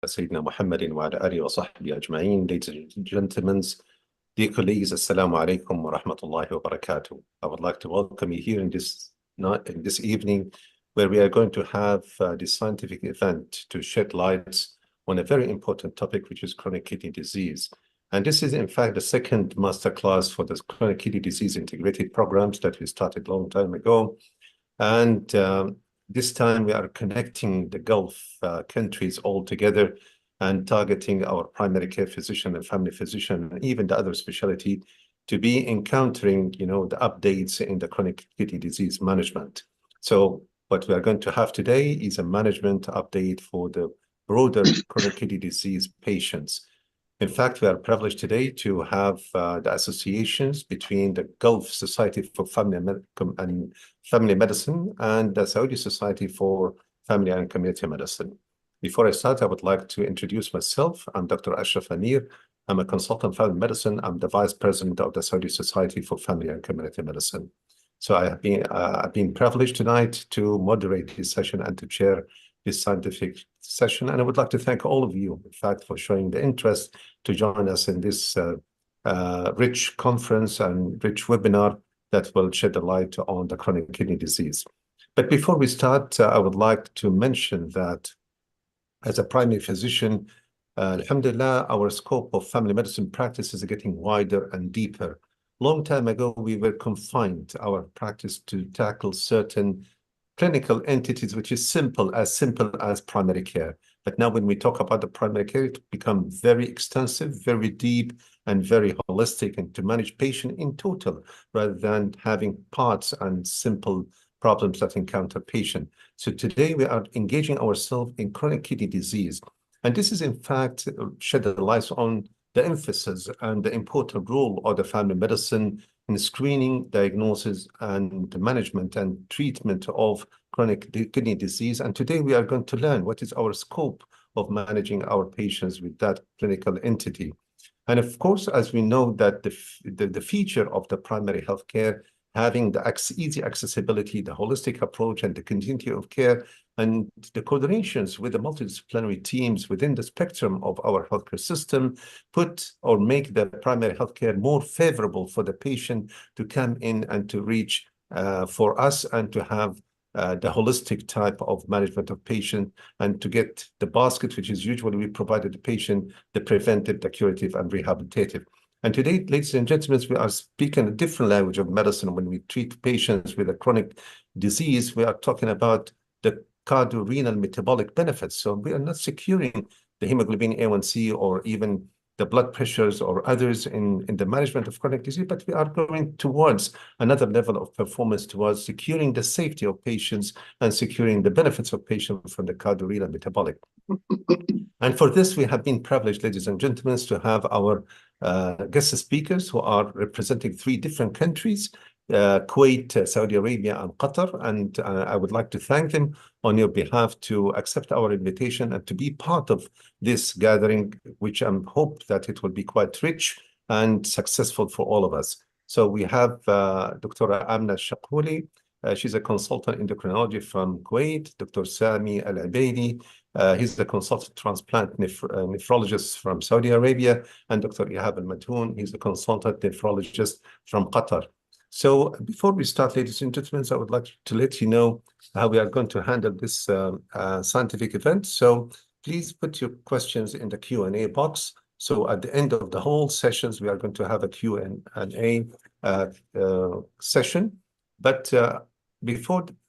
سيدنا محمد وعلى آله وصحبه أجمعين. Ladies and gentlemen, dear colleagues, Assalamu alaikum wa rahmatullahi wa barakatuh. I would like to welcome you here in this night, in this evening, where we are going to have this scientific event to shed light on a very important topic, which is chronic kidney disease. And this is, in fact, the second masterclass for the chronic kidney disease integrated programs that we started a long time ago. And this time we are connecting the Gulf countries all together and targeting our primary care physician and family physician, and even the other specialty, to be encountering, the updates in the chronic kidney disease management. So what we are going to have today is a management update for the broader chronic kidney disease patients. In fact, we are privileged today to have the associations between the Gulf Society for Family Medicine and the Saudi Society for Family and Community Medicine. Before I start, I would like to introduce myself. I'm Dr. Ashraf Amir. I'm a consultant in family medicine. I'm the vice president of the Saudi Society for Family and Community Medicine. So I've been privileged tonight to moderate this session and to chair this scientific session. And I would like to thank all of you, in fact, for showing the interest to join us in this rich conference and rich webinar that will shed a light on the chronic kidney disease. But before we start, I would like to mention that as a primary physician, alhamdulillah, our scope of family medicine practice is getting wider and deeper. Long time ago, we were confined our practice to tackle certain clinical entities, which is simple as primary care. But now when we talk about the primary care, it becomes very extensive, very deep, and very holistic, and to manage patient in total, rather than having parts and simple problems that encounter patient. So today we are engaging ourselves in chronic kidney disease. And this is in fact shed a light on the emphasis and the important role of the family medicine in screening, diagnosis, and management and treatment of chronic kidney disease. And today we are going to learn what is our scope of managing our patients with that clinical entity. And of course, as we know that the feature of the primary healthcare, having the easy accessibility, the holistic approach, and the continuity of care, and the coordinations with the multidisciplinary teams within the spectrum of our healthcare system, make the primary healthcare more favorable for the patient to come in and to reach for us and to have the holistic type of management of patient, and to get the basket, which is usually we provided the patient, the preventive, the curative, and rehabilitative. And today, ladies and gentlemen, we are speaking a different language of medicine. When we treat patients with a chronic disease, we are talking about the cardiorenal metabolic benefits. So we are not securing the hemoglobin A1C or even the blood pressures or others in the management of chronic disease, but we are going towards another level of performance towards securing the safety of patients and securing the benefits of patients from the cardiorenal metabolic. And for this, we have been privileged, ladies and gentlemen, to have our guest speakers who are representing 3 different countries, Kuwait, Saudi Arabia, and Qatar. And I would like to thank them on your behalf to accept our invitation and to be part of this gathering, which I hope that it will be quite rich and successful for all of us. So we have Dr. Amna Shaquli. She's a consultant endocrinology from Kuwait. Dr. Sami Al-Abaidi, he's the consultant transplant nephrologist from Saudi Arabia. And Dr. Ihab Al-Matoun, he's a consultant nephrologist from Qatar. So before we start, ladies and gentlemen, I would like to let you know how we are going to handle this scientific event. So please put your questions in the Q&A box. So at the end of the whole sessions, we are going to have a Q&A session. But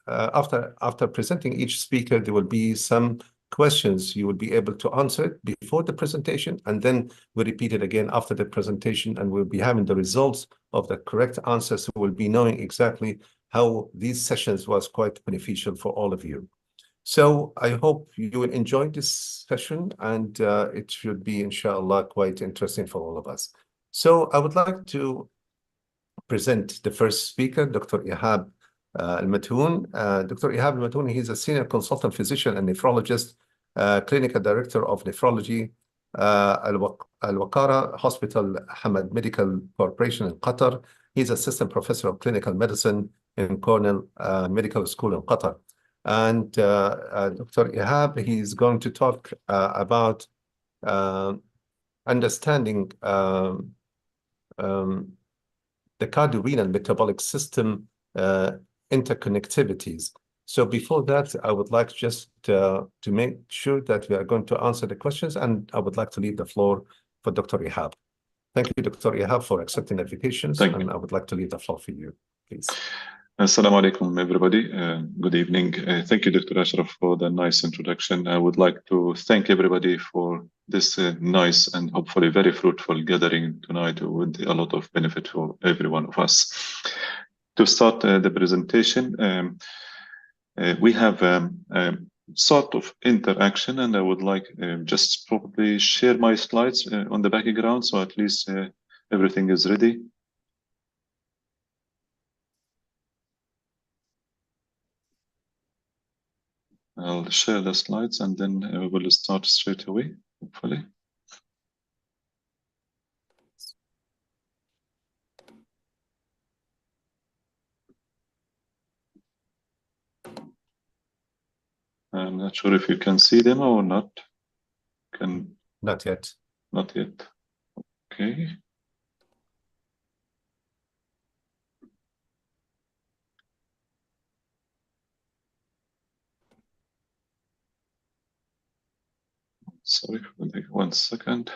after presenting each speaker, there will be some questions you will be able to answer it before the presentation, and then we repeat it again after the presentation, and we'll be having the results of the correct answers. So we'll be knowing exactly how these sessions was quite beneficial for all of you. So I hope you will enjoy this session, and it should be, inshallah, quite interesting for all of us. So I would like to present the first speaker, Dr. Ihab Al-Matoun. Dr. Ihab Al-Matoun, he's a senior consultant physician and nephrologist, clinical director of nephrology, Al-Waqara Hospital Hamad Medical Corporation in Qatar. He's assistant professor of clinical medicine in Cornell Medical School in Qatar. And Dr. Ihab, he's going to talk about understanding the cardiorenal metabolic system interconnectivities. So before that, I would like just to make sure that we are going to answer the questions, and I would like to leave the floor for Dr. Ihab. Thank you, Dr. Ihab, for accepting the invitations, and I would like to leave the floor for you, please. Assalamu alaikum, everybody. Good evening. Thank you, Dr. Ashraf, for the nice introduction. I would like to thank everybody for this nice and hopefully very fruitful gathering tonight with a lot of benefit for every one of us. To start the presentation, we have sort of interaction, and I would like just probably share my slides on the background, so at least everything is ready. I'll share the slides and then we will start straight away, hopefully. I'm not sure if you can see them or not. Not yet. Not yet. Okay. Sorry, 1 second.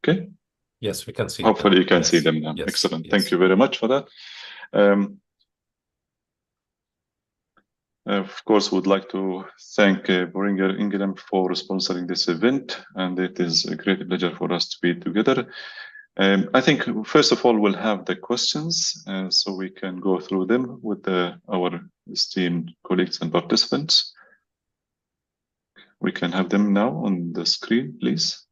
Okay. Yes, we can see. Hopefully you can see them now. Yes. Excellent. Yes. Thank you very much for that. Of course, would like to thank Boehringer Ingelheim for sponsoring this event, and it is a great pleasure for us to be together. I think, first of all, we'll have the questions, so we can go through them with our esteemed colleagues and participants. We can have them now on the screen, please.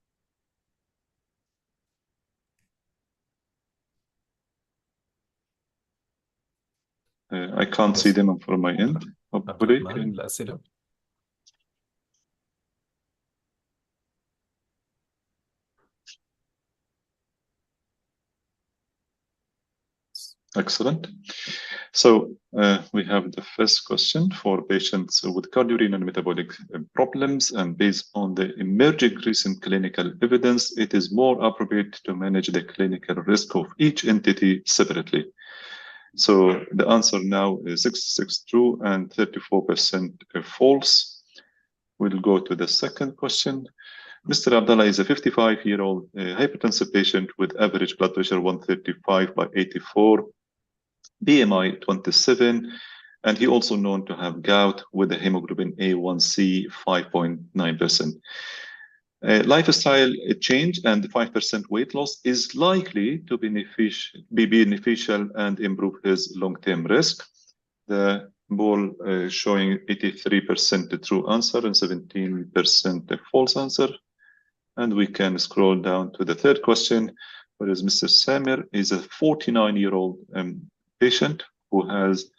I can't see them from my end. Hopefully, excellent. So we have the first question for patients with cardiorenal metabolic problems, and based on the emerging recent clinical evidence, it is more appropriate to manage the clinical risk of each entity separately. So the answer now is 66% true and 34% false. We'll go to the second question. Mr. Abdallah is a 55-year-old hypertensive patient with average blood pressure 135/84, BMI 27, and he also known to have gout with a hemoglobin A1C 5.9%. Lifestyle change and 5% weight loss is likely to be beneficial and improve his long-term risk. The ball showing 83% true answer and 17% false answer. And we can scroll down to the third question, whereas Mr. Samir is a 49-year-old patient who has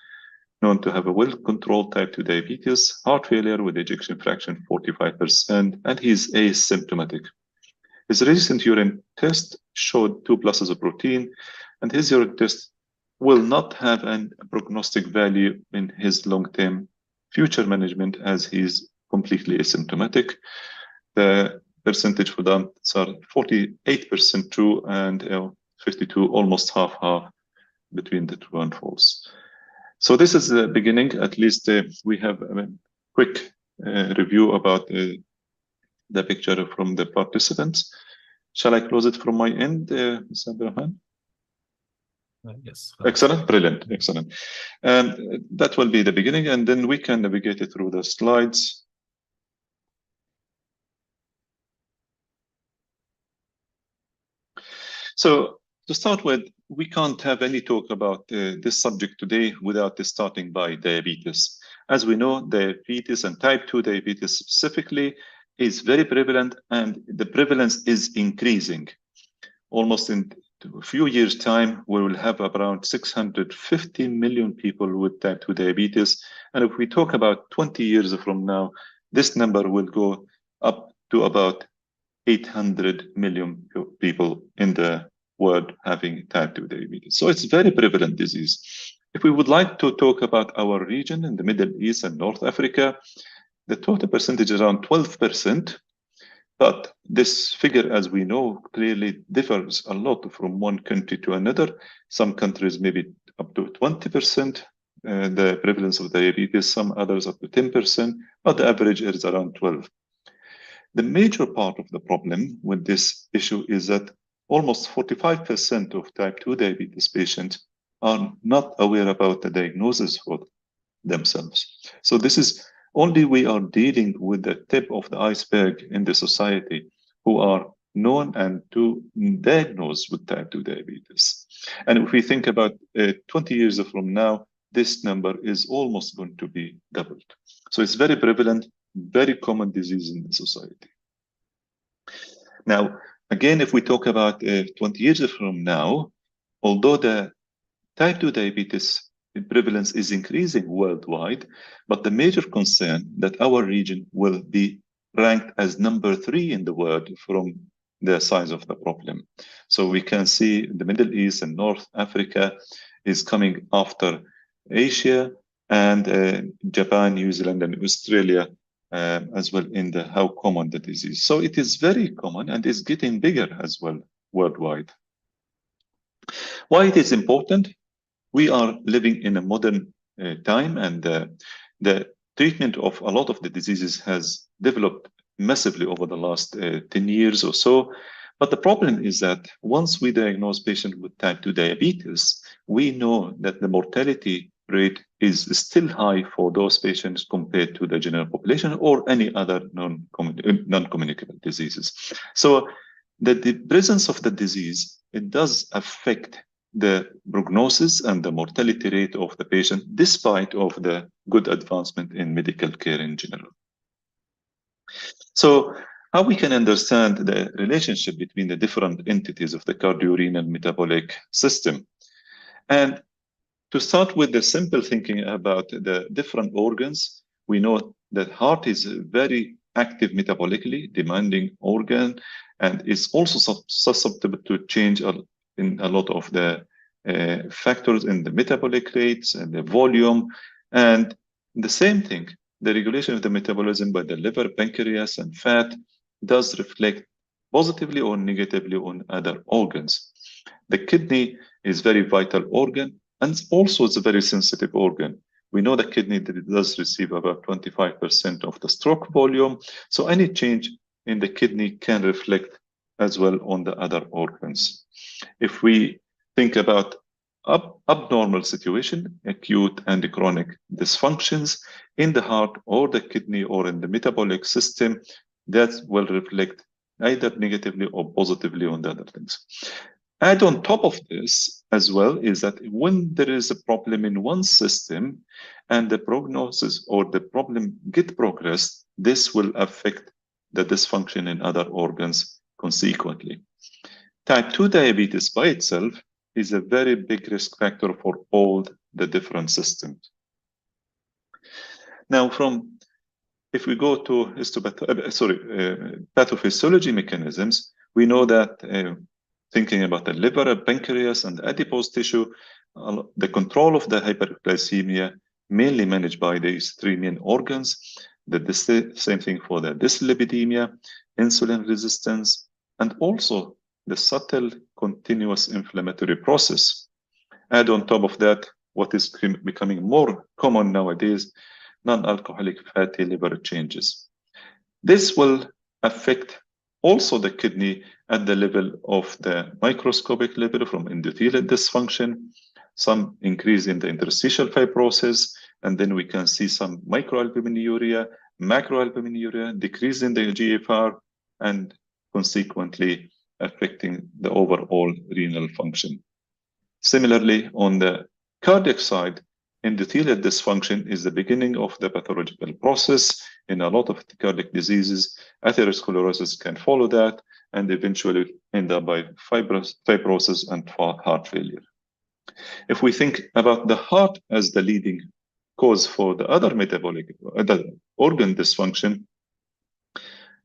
known to have a well-controlled type 2 diabetes, heart failure with ejection fraction 45%, and he's asymptomatic. His recent urine test showed 2 pluses of protein, and his urine test will not have a prognostic value in his long-term future management as he's completely asymptomatic. The percentage for them are 48% true and 52, almost half between the true and false. So this is the beginning. At least we have a quick review about the picture from the participants. Shall I close it from my end, Mr. Abdurrahman? Yes. Excellent, brilliant, excellent. And that will be the beginning, and then we can navigate it through the slides. So to start with, we can't have any talk about this subject today without starting by diabetes. As we know, diabetes and type 2 diabetes specifically is very prevalent, and the prevalence is increasing. Almost in a few years' time, we will have around 650 million people with type 2 diabetes. And if we talk about 20 years from now, this number will go up to about 800 million people in the world having type 2 diabetes. So it's a very prevalent disease. If we would like to talk about our region in the Middle East and North Africa, the total percentage is around 12%. But this figure, as we know, clearly differs a lot from one country to another. Some countries maybe up to 20%, the prevalence of diabetes, some others up to 10%, but the average is around 12. The major part of the problem with this issue is that almost 45% of type 2 diabetes patients are not aware about the diagnosis for themselves. So this is only we are dealing with the tip of the iceberg in the society who are known and to diagnose with type 2 diabetes. And if we think about 20 years from now, this number is almost going to be doubled. So it's very prevalent, very common disease in the society. Now, again, if we talk about 20 years from now, although the type 2 diabetes prevalence is increasing worldwide, but the major concern that our region will be ranked as number 3 in the world from the size of the problem. So we can see the Middle East and North Africa is coming after Asia and Japan, New Zealand, and Australia as well in the how common the disease. So it is very common and is getting bigger as well worldwide. Why it is important? We are living in a modern time, and the treatment of a lot of the diseases has developed massively over the last 10 years or so. But the problem is that once we diagnose patients with type 2 diabetes, we know that the mortality rate is still high for those patients compared to the general population or any other non-communicable diseases. So the presence of the disease, it does affect the prognosis and the mortality rate of the patient, despite of the good advancement in medical care in general. So how we can understand the relationship between the different entities of the cardiorenal metabolic system? And to start with the simple thinking about the different organs, we know that heart is a very active metabolically demanding organ and is also susceptible to change in a lot of the factors in the metabolic rates and the volume. And the same thing, the regulation of the metabolism by the liver, pancreas, and fat does reflect positively or negatively on other organs. The kidney is a very vital organ, and also it's a very sensitive organ. We know the kidney does receive about 25% of the stroke volume. So any change in the kidney can reflect as well on the other organs. If we think about abnormal situation, acute and chronic dysfunctions in the heart or the kidney or in the metabolic system, that will reflect either negatively or positively on the other things. And on top of this as well is that when there is a problem in one system and the prognosis or the problem get progressed, this will affect the dysfunction in other organs consequently. Type 2 diabetes by itself is a very big risk factor for all the different systems. Now, if we go to pathophysiology mechanisms, we know that thinking about the liver, pancreas, and adipose tissue, the control of the hyperglycemia mainly managed by these three main organs. The same thing for the dyslipidemia, insulin resistance, and also the subtle continuous inflammatory process. Add on top of that, what is becoming more common nowadays, non-alcoholic fatty liver changes. This will affect also the kidney at the level of the microscopic level from endothelial dysfunction, some increase in the interstitial fibrosis, and then we can see some microalbuminuria, macroalbuminuria, decrease in the GFR, and consequently affecting the overall renal function. Similarly, on the cardiac side, endothelial dysfunction is the beginning of the pathological process. In a lot of cardiac diseases, atherosclerosis can follow that and eventually end up by fibrosis and heart failure. If we think about the heart as the leading cause for the other metabolic organ dysfunction,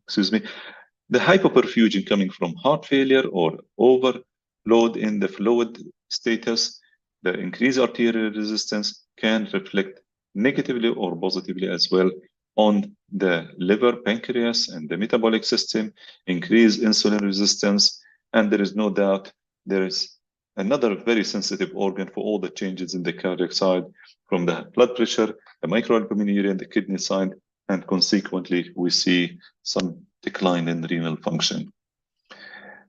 the hypoperfusion coming from heart failure or overload in the fluid status, the increased arterial resistance can reflect negatively or positively as well on the liver, pancreas, and the metabolic system, increased insulin resistance, and there is no doubt there is another very sensitive organ for all the changes in the cardiac side, from the blood pressure, the microalbuminuria, and the kidney side, and consequently we see some decline in renal function.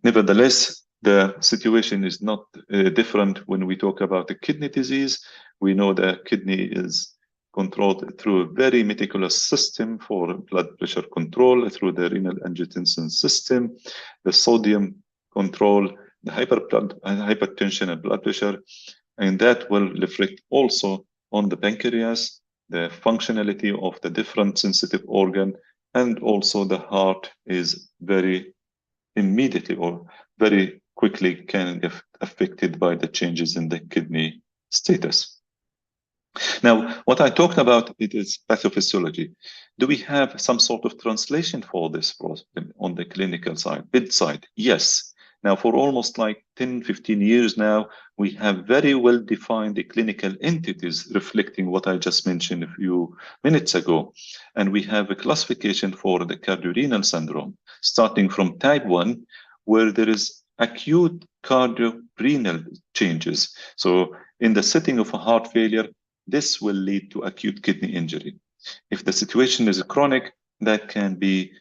Nevertheless, the situation is not different when we talk about the kidney disease. We know the kidney is controlled through a very meticulous system for blood pressure control, through the renal angiotensin system, the sodium control, the hypertension and blood pressure, and that will reflect also on the pancreas, the functionality of the different sensitive organ, and also the heart is very immediately or very quickly can get affected by the changes in the kidney status. Now, what I talked about, it is pathophysiology. Do we have some sort of translation for this problem on the clinical side, bedside? Yes. Now, for almost like 10, 15 years now, we have very well-defined the clinical entities reflecting what I just mentioned a few minutes ago. And we have a classification for the cardiorenal syndrome, starting from type 1, where there is acute cardiorenal changes. So in the setting of a heart failure, this will lead to acute kidney injury. If the situation is chronic, that can be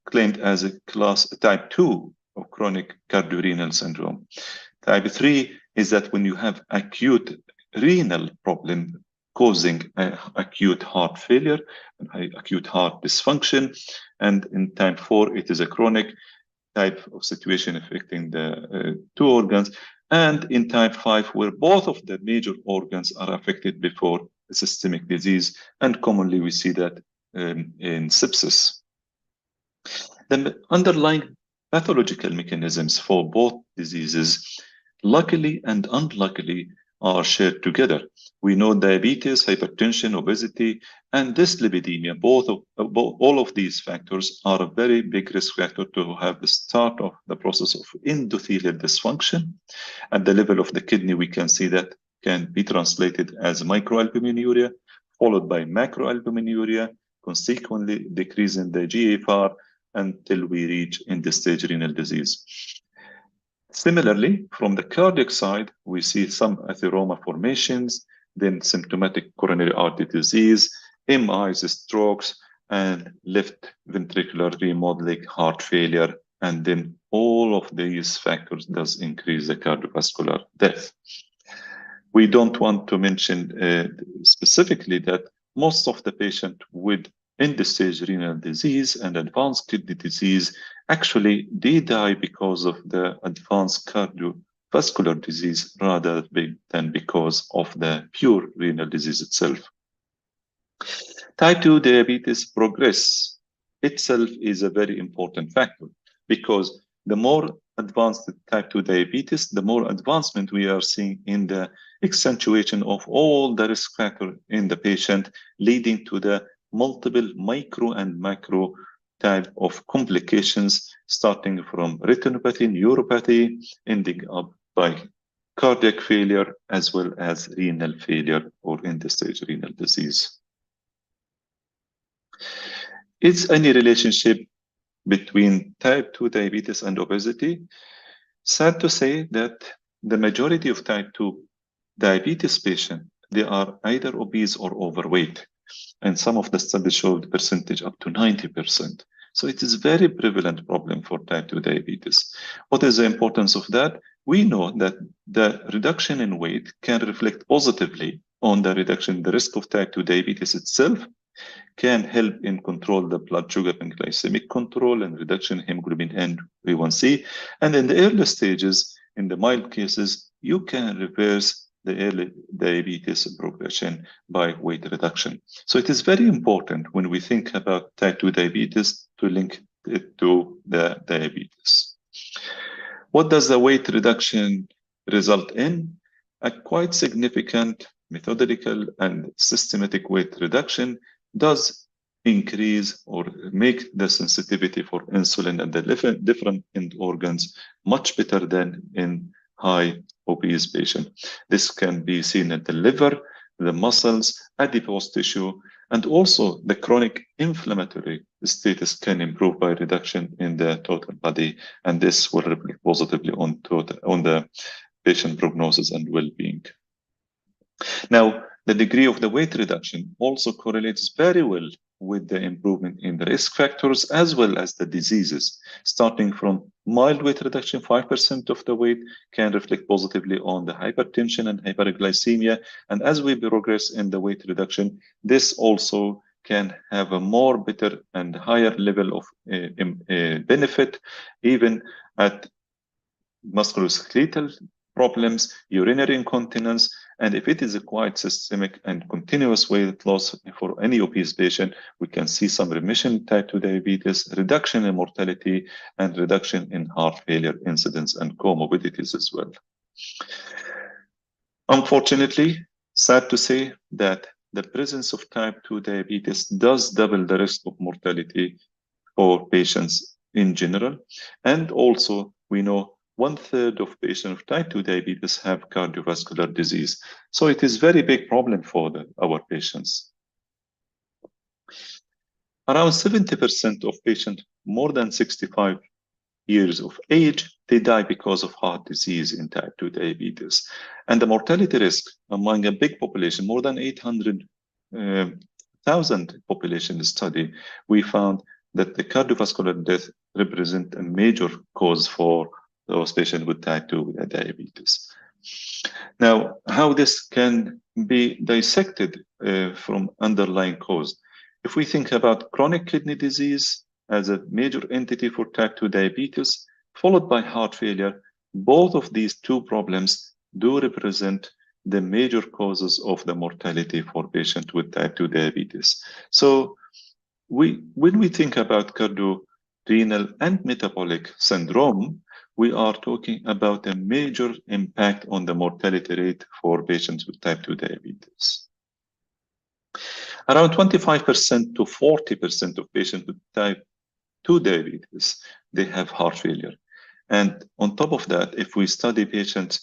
claimed as a class type 2 of chronic cardiorenal syndrome. Type 3 is that when you have acute renal problem causing acute heart failure and acute heart dysfunction. And in type 4, it is a chronic type of situation affecting the two organs. And in type 5, where both of the major organs are affected before a systemic disease, and commonly we see that in sepsis. The underlying pathological mechanisms for both diseases, luckily and unluckily, are shared together. We know diabetes, hypertension, obesity, and dyslipidemia, all of these factors are a very big risk factor to have the start of the process of endothelial dysfunction. At the level of the kidney, we can see that can be translated as microalbuminuria, followed by macroalbuminuria, consequently decrease in the GFR until we reach end-stage renal disease. Similarly, from the cardiac side, we see some atheroma formations, then symptomatic coronary artery disease, MIs, strokes, and left ventricular remodeling, heart failure, and then all of these factors does increase the cardiovascular death. We don't want to mention specifically that most of the patients with end-stage renal disease and advanced kidney disease, actually they die because of the advanced cardiovascular disease rather than because of the pure renal disease itself. Type 2 diabetes progress itself is a very important factor, because the more advanced the type 2 diabetes, the more advancement we are seeing in the accentuation of all the risk factors in the patient, leading to the multiple micro and macro type of complications, starting from retinopathy, neuropathy, ending up by cardiac failure, as well as renal failure or end-stage renal disease. Is any relationship between type 2 diabetes and obesity? Sad to say that the majority of type 2 diabetes patients, they are either obese or overweight. And some of the studies showed percentage up to 90%. So it is a very prevalent problem for type 2 diabetes. What is the importance of that? We know that the reduction in weight can reflect positively on the reduction in the risk of type 2 diabetes itself, can help in control the blood sugar and glycemic control and reduction in hemoglobin and A1C. And in the early stages, in the mild cases, you can reverse the early diabetes progression by weight reduction. So it is very important when we think about type 2 diabetes to link it to the diabetes. What does the weight reduction result in? A quite significant methodical and systematic weight reduction does increase or make the sensitivity for insulin and the different end organs much better than in high obese patient. This can be seen in the liver, the muscles, adipose tissue, and also the chronic inflammatory status can improve by reduction in the total body, and this will reflect positively on the patient prognosis and well-being. Now, the degree of the weight reduction also correlates very well with the improvement in the risk factors as well as the diseases. Starting from mild weight reduction, 5% of the weight can reflect positively on the hypertension and hyperglycemia. And as we progress in the weight reduction, this also can have a more better and higher level of benefit, even at musculoskeletal problems, urinary incontinence, and if it is a quite systemic and continuous weight loss for any obese patient, we can see some remission in type 2 diabetes, reduction in mortality, and reduction in heart failure incidence and comorbidities as well. Unfortunately, sad to say that the presence of type 2 diabetes does double the risk of mortality for patients in general. And also, we know 1/3 of patients with type 2 diabetes have cardiovascular disease. So it is a very big problem for our patients. Around 70% of patients more than 65 years of age, they die because of heart disease in type 2 diabetes. And the mortality risk among a big population, more than 800,000 population study, we found that the cardiovascular death represent a major cause for those patients with type 2 diabetes. Now, how this can be dissected from underlying cause. If we think about chronic kidney disease as a major entity for type 2 diabetes, followed by heart failure, both of these two problems do represent the major causes of the mortality for patients with type 2 diabetes. So when we think about cardiorenal and metabolic syndrome, we are talking about a major impact on the mortality rate for patients with type 2 diabetes. Around 25% to 40% of patients with type 2 diabetes, they have heart failure. And on top of that, if we study patients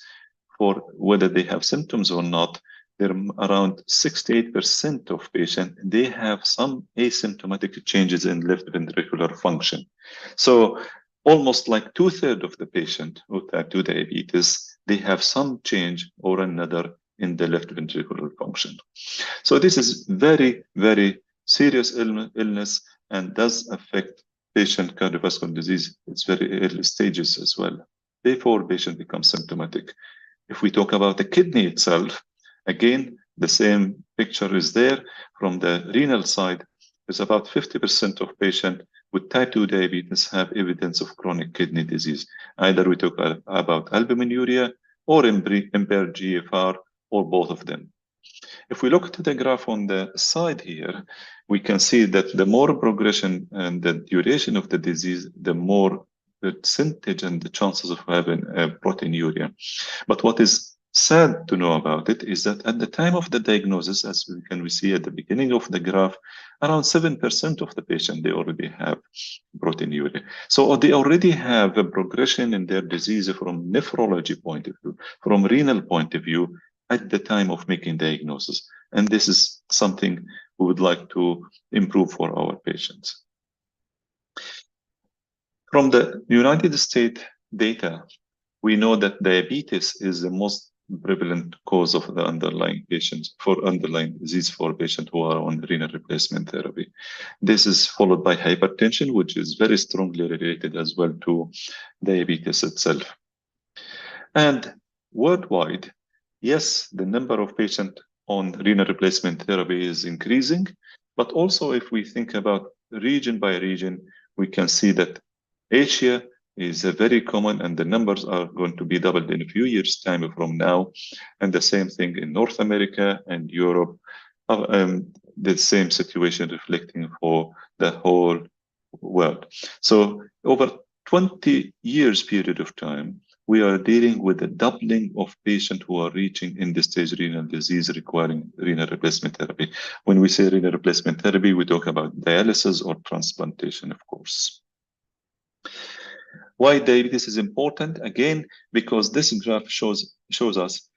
for whether they have symptoms or not, there are around 68% of patients, they have some asymptomatic changes in left ventricular function. So almost like 2/3 of the patient with type 2 diabetes, they have some change or another in the left ventricular function. So this is very, very serious illness and does affect patient cardiovascular disease. It's very early stages as well, before patient becomes symptomatic. If we talk about the kidney itself, again, the same picture is there. From the renal side, there's about 50% of patients with type 2 diabetes have evidence of chronic kidney disease. Either we talk about albuminuria or impaired GFR, or both of them. If we look at the graph on the side here, we can see that the more progression and the duration of the disease, the more percentage and the chances of having proteinuria. But what is sad to know about it is that at the time of the diagnosis, as we see at the beginning of the graph, around 7% of the patient, they already have proteinuria. So they already have a progression in their disease from nephrology point of view, from renal point of view, at the time of making diagnosis. And this is something we would like to improve for our patients. From the United States data, we know that diabetes is the most prevalent cause of the underlying disease for patients who are on renal replacement therapy. This is followed by hypertension, which is very strongly related as well to diabetes itself. And worldwide, yes, the number of patients on renal replacement therapy is increasing, but also if we think about region by region, we can see that Asia is very common, and the numbers are going to be doubled in a few years' time from now. And the same thing in North America and Europe, the same situation reflecting for the whole world. So over 20 years period of time, we are dealing with a doubling of patients who are reaching end-stage renal disease requiring renal replacement therapy. When we say renal replacement therapy, we talk about dialysis or transplantation, of course. Why diabetes is important? Again, because this graph shows us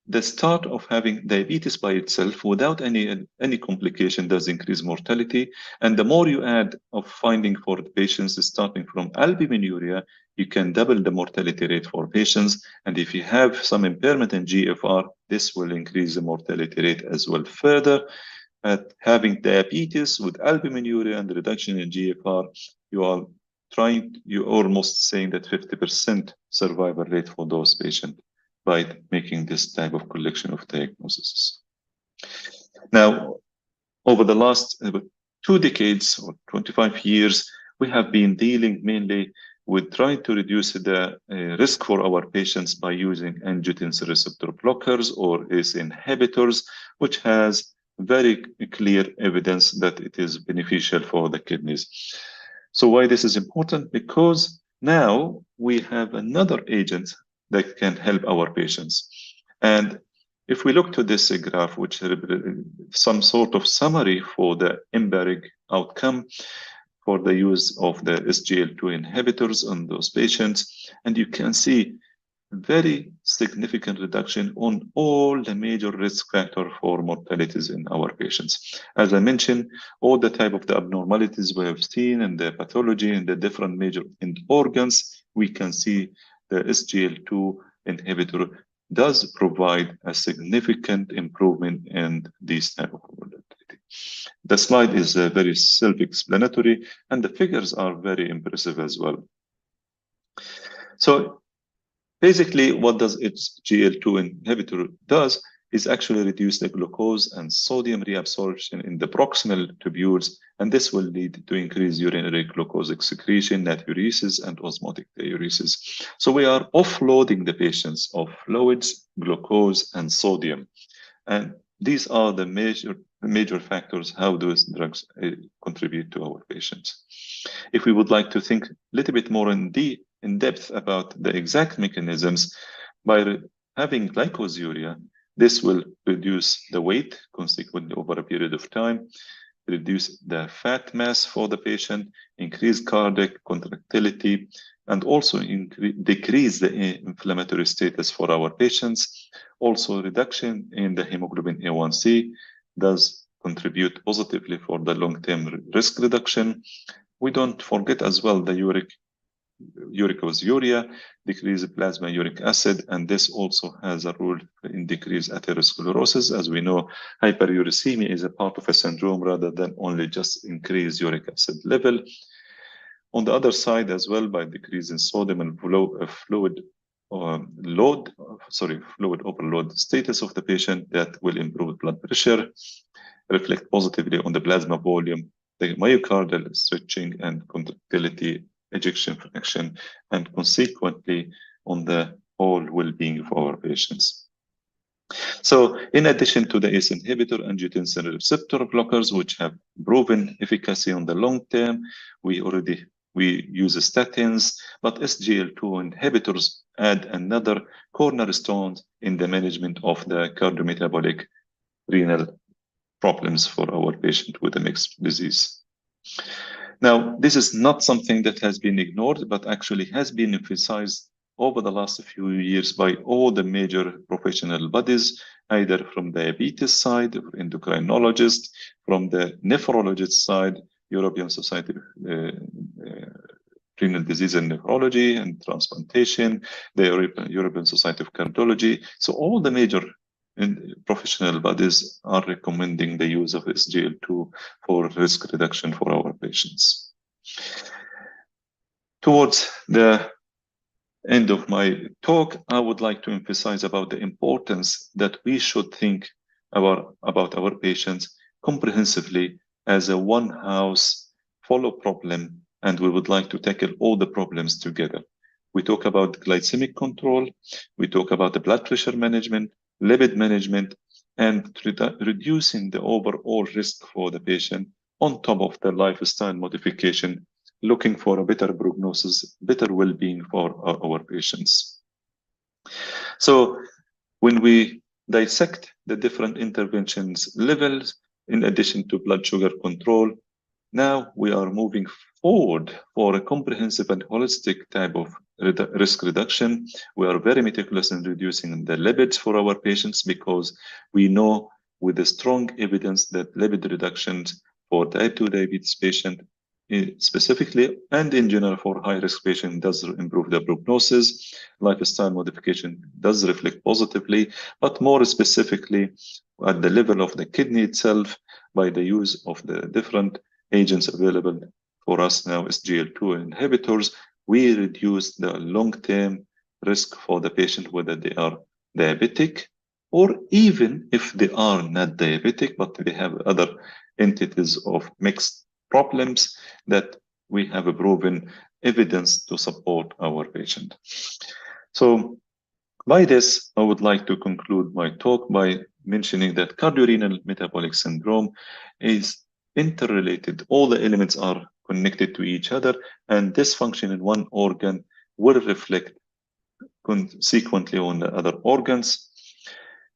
the start of having diabetes by itself without any complication does increase mortality. And the more you add of finding for the patients starting from albuminuria, you can double the mortality rate for patients. And if you have some impairment in GFR, this will increase the mortality rate as well further. At having diabetes with albuminuria and reduction in GFR, you're almost saying that 50% survival rate for those patients by making this type of collection of diagnoses. Now, over the last 2 decades or 25 years, we have been dealing mainly with trying to reduce the risk for our patients by using angiotensin receptor blockers or ACE inhibitors, which has very clear evidence that it is beneficial for the kidneys. So why this is important? Because now we have another agent that can help our patients. And if we look to this graph, which is some sort of summary for the empiric outcome for the use of the SGLT2 inhibitors on those patients, and you can see very significant reduction on all the major risk factors for mortalities in our patients. As I mentioned, all the type of the abnormalities we have seen and the pathology and the different major end organs, we can see the SGLT2 inhibitor does provide a significant improvement in these type of mortality. The slide is very self-explanatory, and the figures are very impressive as well. So basically, what does its SGLT2 inhibitor does is actually reduce the glucose and sodium reabsorption in the proximal tubules, and this will lead to increased urinary glucose excretion, natriuresis, and osmotic diuresis. So we are offloading the patients of fluids, glucose, and sodium. And these are the major factors how those drugs contribute to our patients. If we would like to think a little bit more in depth about the exact mechanisms, by having glycosuria, this will reduce the weight consequently over a period of time, reduce the fat mass for the patient, increase cardiac contractility, and also decrease the inflammatory status for our patients. Also, reduction in the hemoglobin A1C does contribute positively for the long-term risk reduction. We don't forget as well the uricosuric, decrease plasma uric acid, and this also has a role in decreased atherosclerosis. As we know, hyperuricemia is a part of a syndrome rather than only just increased uric acid level. On the other side as well, by decreasing sodium and fluid overload status of the patient, that will improve blood pressure, reflect positively on the plasma volume, the myocardial stretching and contractility, ejection fraction, and consequently on the whole well-being of our patients. So in addition to the ACE inhibitor, angiotensin receptor blockers, which have proven efficacy on the long term, we use statins, but SGLT2 inhibitors add another cornerstone in the management of the cardiometabolic renal problems for our patient with a mixed disease. Now, this is not something that has been ignored, but actually has been emphasized over the last few years by all the major professional bodies, either from diabetes side, endocrinologists, from the nephrologist side, European Society of Renal Disease and Nephrology and Transplantation, the European Society of Cardiology. So all the major professional bodies are recommending the use of SGLT2 for risk reduction for our patients. Towards the end of my talk, I would like to emphasize about the importance that we should think about our patients comprehensively as a one house full of problem and we would like to tackle all the problems together. We talk about glycemic control, we talk about the blood pressure management, lipid management, and reducing the overall risk for the patient on top of the lifestyle modification, looking for a better prognosis, better well-being for our patients. So when we dissect the different interventions levels, in addition to blood sugar control, now we are moving forward for a comprehensive and holistic type of risk reduction. We are very meticulous in reducing the lipids for our patients because we know with the strong evidence that lipid reductions for type 2 diabetes patient specifically and in general for high-risk patient does improve the prognosis. Lifestyle modification does reflect positively, but more specifically at the level of the kidney itself by the use of the different agents available for us now, SGLT2 inhibitors, we reduce the long-term risk for the patient, whether they are diabetic or even if they are not diabetic, but they have other entities of mixed problems that we have a proven evidence to support our patient. So by this, I would like to conclude my talk by mentioning that cardiorenal metabolic syndrome is interrelated. All the elements are connected to each other, and dysfunction in one organ will reflect consequently on the other organs.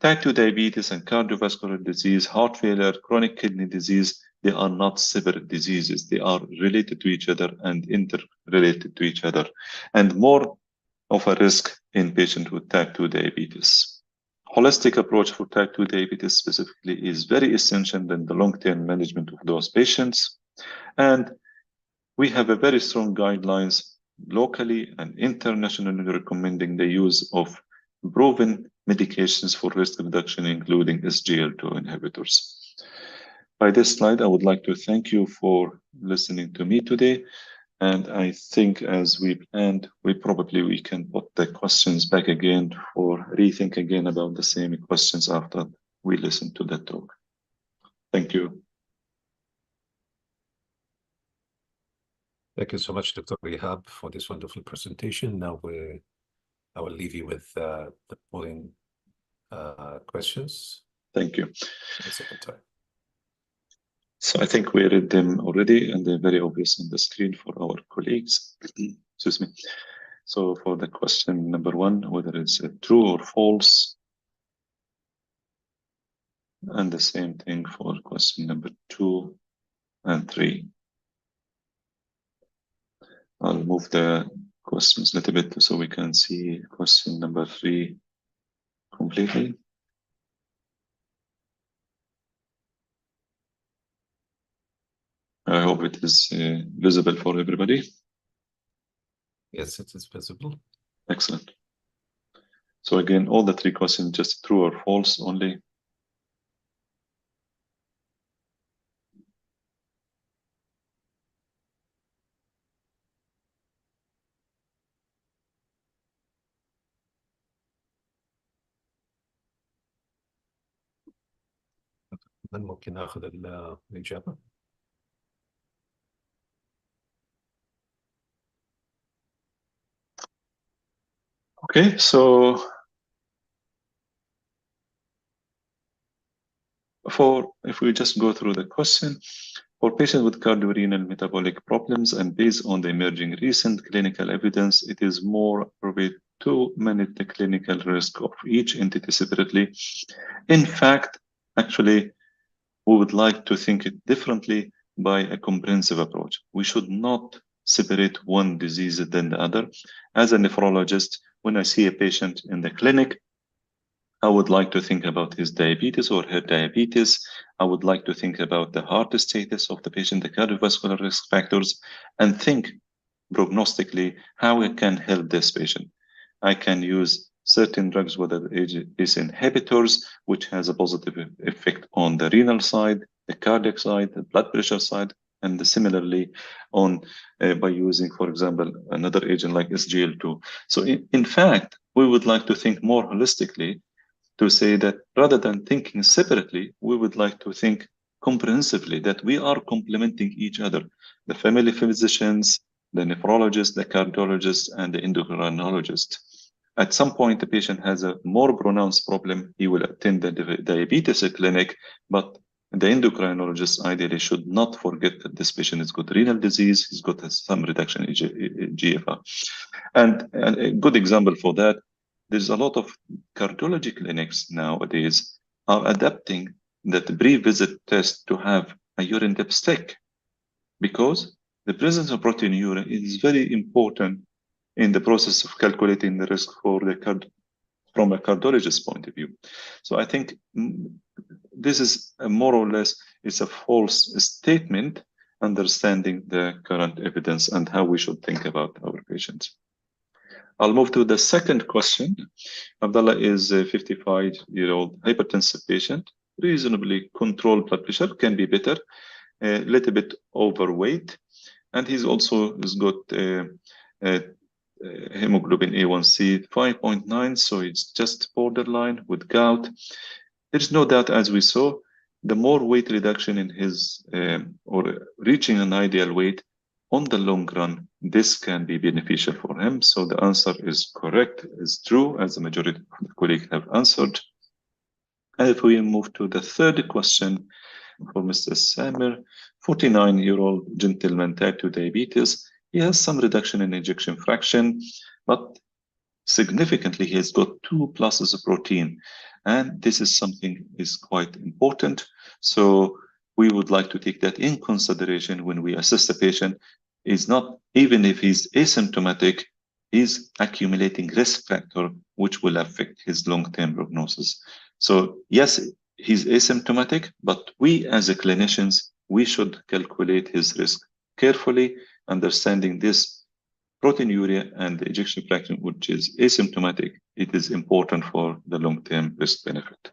Type 2 diabetes and cardiovascular disease, heart failure, chronic kidney disease, they are not separate diseases. They are related to each other and interrelated to each other, and more of a risk in patients with type 2 diabetes. Holistic approach for type 2 diabetes specifically is very essential in the long-term management of those patients. And we have a very strong guidelines locally and internationally recommending the use of proven medications for risk reduction, including SGLT2 inhibitors. By this slide, I would like to thank you for listening to me today. And I think as we planned, we can put the questions back again for rethink again about the same questions after we listen to the talk. Thank you. Thank you so much, Dr. Rehab, for this wonderful presentation. Now I will leave you with the polling questions. Thank you. A second time. So I think we read them already, and they're very obvious on the screen for our colleagues. Excuse me. So for the question number 1, whether it's true or false, and the same thing for question number 2 and 3. I'll move the questions a little bit so we can see question number 3 completely. I hope it is visible for everybody. Yes, it is visible. Excellent. So again, all the 3 questions, just true or false only. ممكن ناخذ الإجابة. Okay, so if we just go through the question, for patients with cardiorenal metabolic problems and based on the emerging recent clinical evidence, it is more appropriate to manage the clinical risk of each entity separately. In fact, actually, we would like to think it differently by a comprehensive approach. We should not separate one disease than the other. As a nephrologist, when I see a patient in the clinic, I would like to think about his diabetes or her diabetes. I would like to think about the heart status of the patient, the cardiovascular risk factors, and think prognostically how I can help this patient. I can use certain drugs, whether it is inhibitors, which has a positive effect on the renal side, the cardiac side, the blood pressure side, and similarly on by using, for example, another agent like SGLT2. So in fact, we would like to think more holistically to say that rather than thinking separately, we would like to think comprehensively that we are complementing each other. The family physicians, the nephrologist, the cardiologist, and the endocrinologist. At some point, the patient has a more pronounced problem. He will attend the diabetes clinic, but the endocrinologist ideally should not forget that this patient has got renal disease, he's got some reduction in GFR. And a good example for that, there's a lot of cardiology clinics nowadays are adapting that pre-visit test to have a urine dipstick, because the presence of protein in urine is very important in the process of calculating the risk for the from a cardiologist's point of view. So I think this is more or less is a false statement, understanding the current evidence and how we should think about our patients. I'll move to the second question. Abdullah is a 55-year-old hypertensive patient, reasonably controlled blood pressure, can be better, a little bit overweight, and he's also has got hemoglobin A1C 5.9, so it's just borderline with gout. There's no doubt, as we saw, the more weight reduction in his or reaching an ideal weight on the long run, this can be beneficial for him. So the answer is correct, is true, as the majority of the colleagues have answered. And if we move to the third question for Mr. Samir, 49-year-old gentleman, type 2 diabetes. He has some reduction in ejection fraction, but significantly, he has got 2 classes of protein. And this is something is quite important. So we would like to take that in consideration when we assess the patient. Is not, even if he's asymptomatic, is accumulating risk factor, which will affect his long-term prognosis. So yes, he's asymptomatic, but we as a clinicians, we should calculate his risk carefully, understanding this proteinuria and the ejection fraction, which is asymptomatic. It is important for the long-term risk benefit.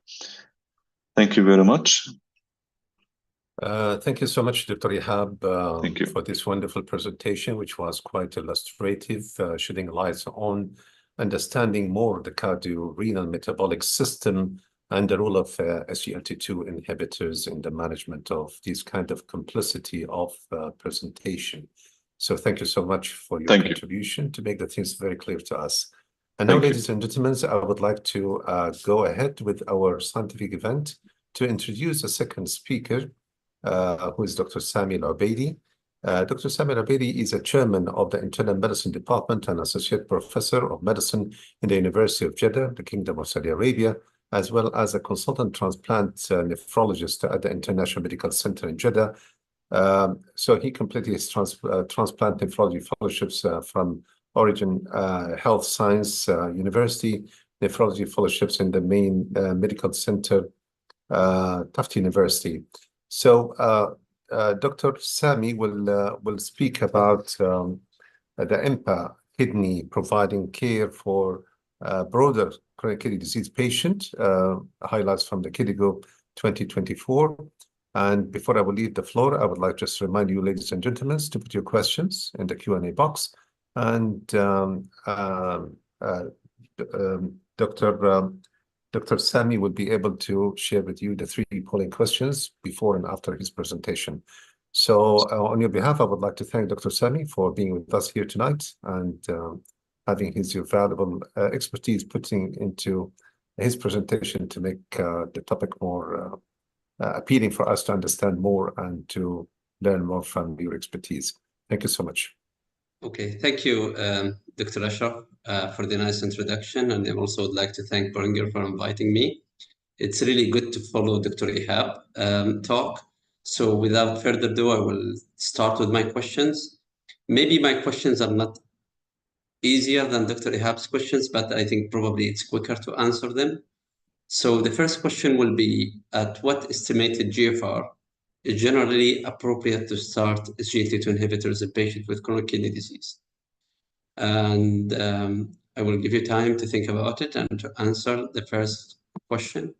Thank you very much. Thank you so much, Dr. Ihab, Thank you for this wonderful presentation, which was quite illustrative, shedding light on understanding more the cardio-renal metabolic system and the role of SGLT2 inhibitors in the management of this kind of complexity of presentation. So thank you so much for your contribution to make the things very clear to us. And now, ladies and gentlemen, I would like to go ahead with our scientific event to introduce a second speaker, who is Dr. Sami Al-Ubaidi. Dr. Sami Al-Ubaidi is a chairman of the Internal Medicine Department and associate professor of medicine in the University of Jeddah, the Kingdom of Saudi Arabia, as well as a consultant transplant nephrologist at the International Medical Center in Jeddah. So he completed his transplant nephrology fellowships from Origin Health Science University, nephrology fellowships in the main medical center, Tufts University. So Dr. Sami will speak about the IMPA kidney providing care for broader chronic kidney disease patient, highlights from the Kidney Group 2024. And before I will leave the floor, I would like just to remind you, ladies and gentlemen, to put your questions in the Q&A box. And Dr. Sami will be able to share with you the 3 polling questions before and after his presentation. So on your behalf, I would like to thank Dr. Sami for being with us here tonight and having his valuable expertise putting into his presentation to make the topic more appealing for us to understand more and to learn more from your expertise. Thank you so much. Okay, thank you, Dr. Ashraf, for the nice introduction. And I also would like to thank Beringer for inviting me. It's really good to follow Dr. Ihab talk. So without further ado, I will start with my questions. Maybe my questions are not easier than Dr. Ihab's questions, but I think probably it's quicker to answer them. So the first question will be, at what estimated GFR is generally appropriate to start SGLT2 inhibitors in patients with chronic kidney disease? And I will give you time to think about it and to answer the first question.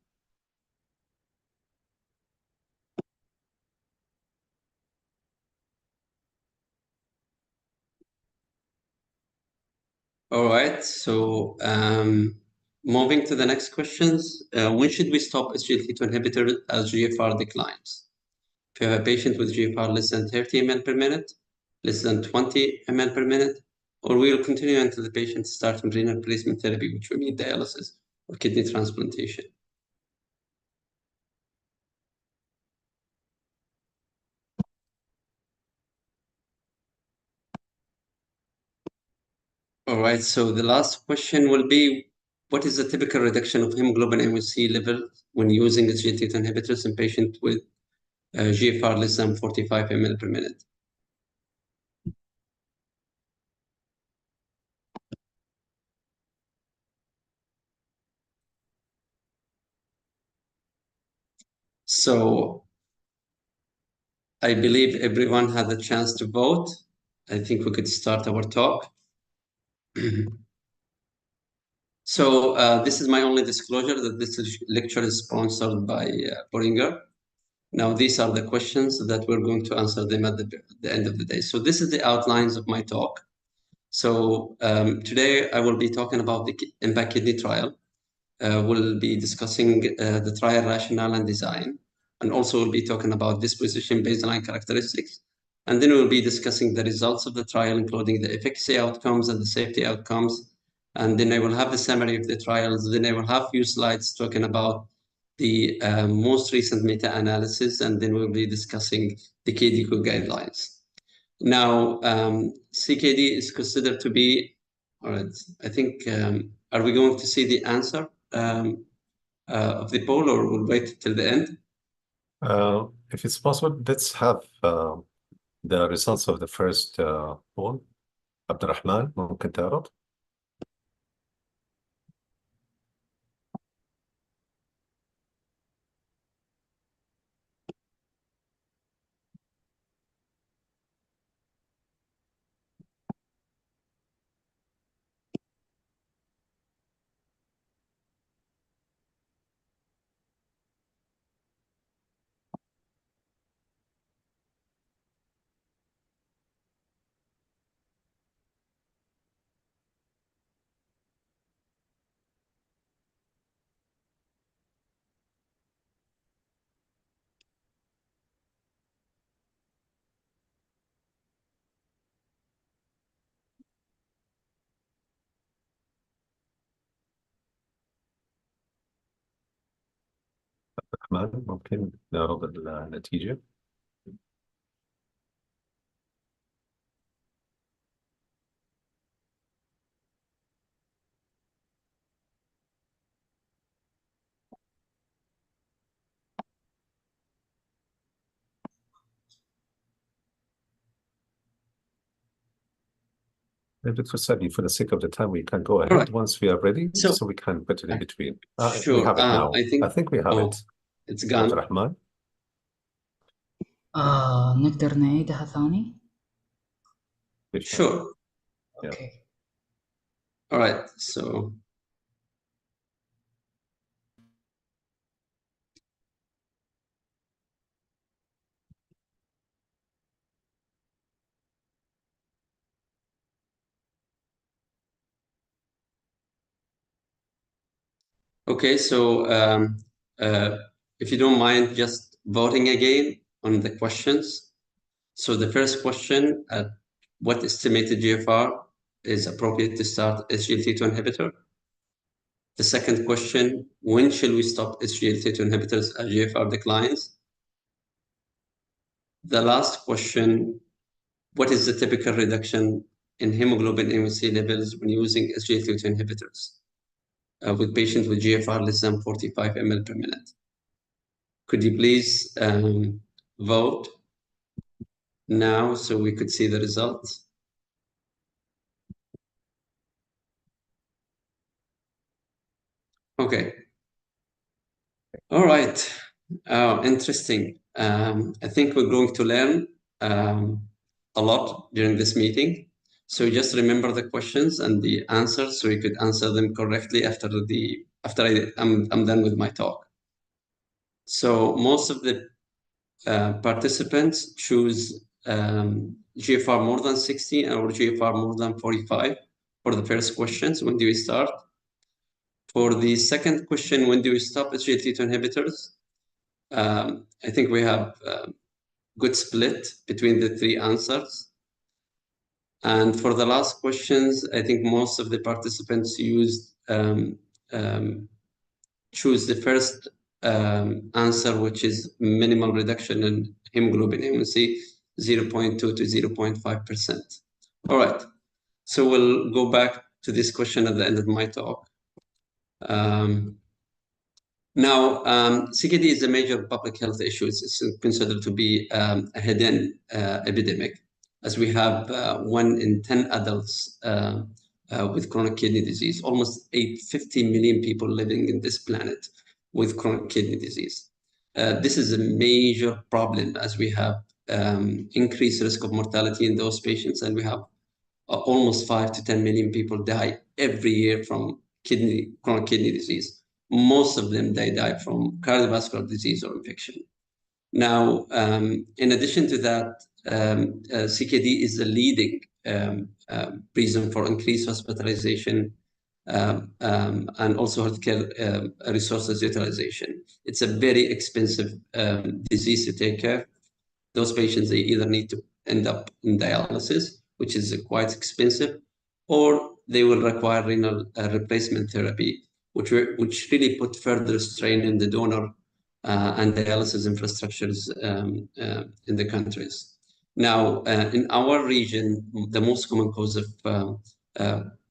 All right, so moving to the next questions, when should we stop SGLT2 inhibitor as GFR declines? If you have a patient with GFR less than 30 ml per minute, less than 20 ml per minute, or we will continue until the patient starts on renal replacement therapy, which will mean dialysis or kidney transplantation. All right, so the last question will be, what is the typical reduction of hemoglobin A1C level when using SGLT2 inhibitors in patients with GFR less than 45 ml per minute? So I believe everyone had the chance to vote. I think we could start our talk. So this is my only disclosure that this lecture is sponsored by Boehringer. Now, these are the questions that we're going to answer them at the end of the day. So this is the outlines of my talk. So today I will be talking about the IMPACT Kidney trial. We'll be discussing the trial rationale and design, and also we'll be talking about disposition baseline characteristics. And then we'll be discussing the results of the trial, including the efficacy outcomes and the safety outcomes. And then I will have the summary of the trials. Then I will have a few slides talking about the most recent meta-analysis, and then we'll be discussing the KDIGO guidelines. Now, CKD is considered to be, all right, I think, are we going to see the answer of the poll, or we'll wait till the end? If it's possible, let's have the results of the first poll. عبد الرحمن ممكن تعرض؟ الرحمن ممكن نعرض النتيجة؟ Dr. Sadi, for the sake of the time, we can go ahead once we are ready, so we can put it in between. Sure. We have it now. I think we have it. It's gone. عبد الرحمن. نقدر نعيدها ثاني؟ Sure. Okay. All right. So. Okay, so if you don't mind just voting again on the questions. So the first question, what estimated GFR is appropriate to start SGLT2 inhibitor? The second question, when shall we stop SGLT2 inhibitors as GFR declines? The last question, what is the typical reduction in hemoglobin A1C levels when using SGLT2 inhibitors with patients with GFR less than 45 ml per minute? Could you please vote now so we could see the results? Okay. All right. Interesting. I think we're going to learn a lot during this meeting. So just remember the questions and the answers so you could answer them correctly after I'm done with my talk. So most of the participants choose GFR more than 60 or GFR more than 45 for the first questions. When do we start? For the second question, when do we stop SGLT2 inhibitors? I think we have a good split between the three answers. And for the last questions, I think most of the participants used choose the first answer, which is minimal reduction in hemoglobin A1C, 0.2 to 0.5%. All right, so we'll go back to this question at the end of my talk. Now, CKD is a major public health issue. It's considered to be a hidden epidemic, as we have 1 in 10 adults with chronic kidney disease, almost 50 million people living in this planet with chronic kidney disease. This is a major problem, as we have increased risk of mortality in those patients, and we have almost 5 to 10 million people die every year from chronic kidney disease. Most of them, they die from cardiovascular disease or infection. Now, in addition to that, CKD is the leading reason for increased hospitalization and also healthcare resources utilization. It's a very expensive disease to take care of. Those patients, they either need to end up in dialysis, which is quite expensive, or they will require renal replacement therapy, which really put further strain in the donor and dialysis infrastructures in the countries. Now, in our region, the most common cause of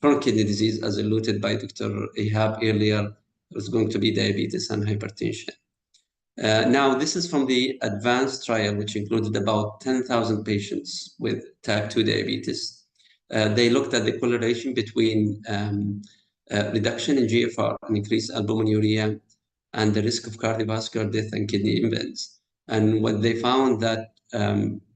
chronic kidney disease, as alluded by Dr. Ihab earlier, was going to be diabetes and hypertension. Now, this is from the advanced trial, which included about 10,000 patients with type 2 diabetes. They looked at the correlation between reduction in GFR and increased albuminuria and the risk of cardiovascular death and kidney events. And what they found that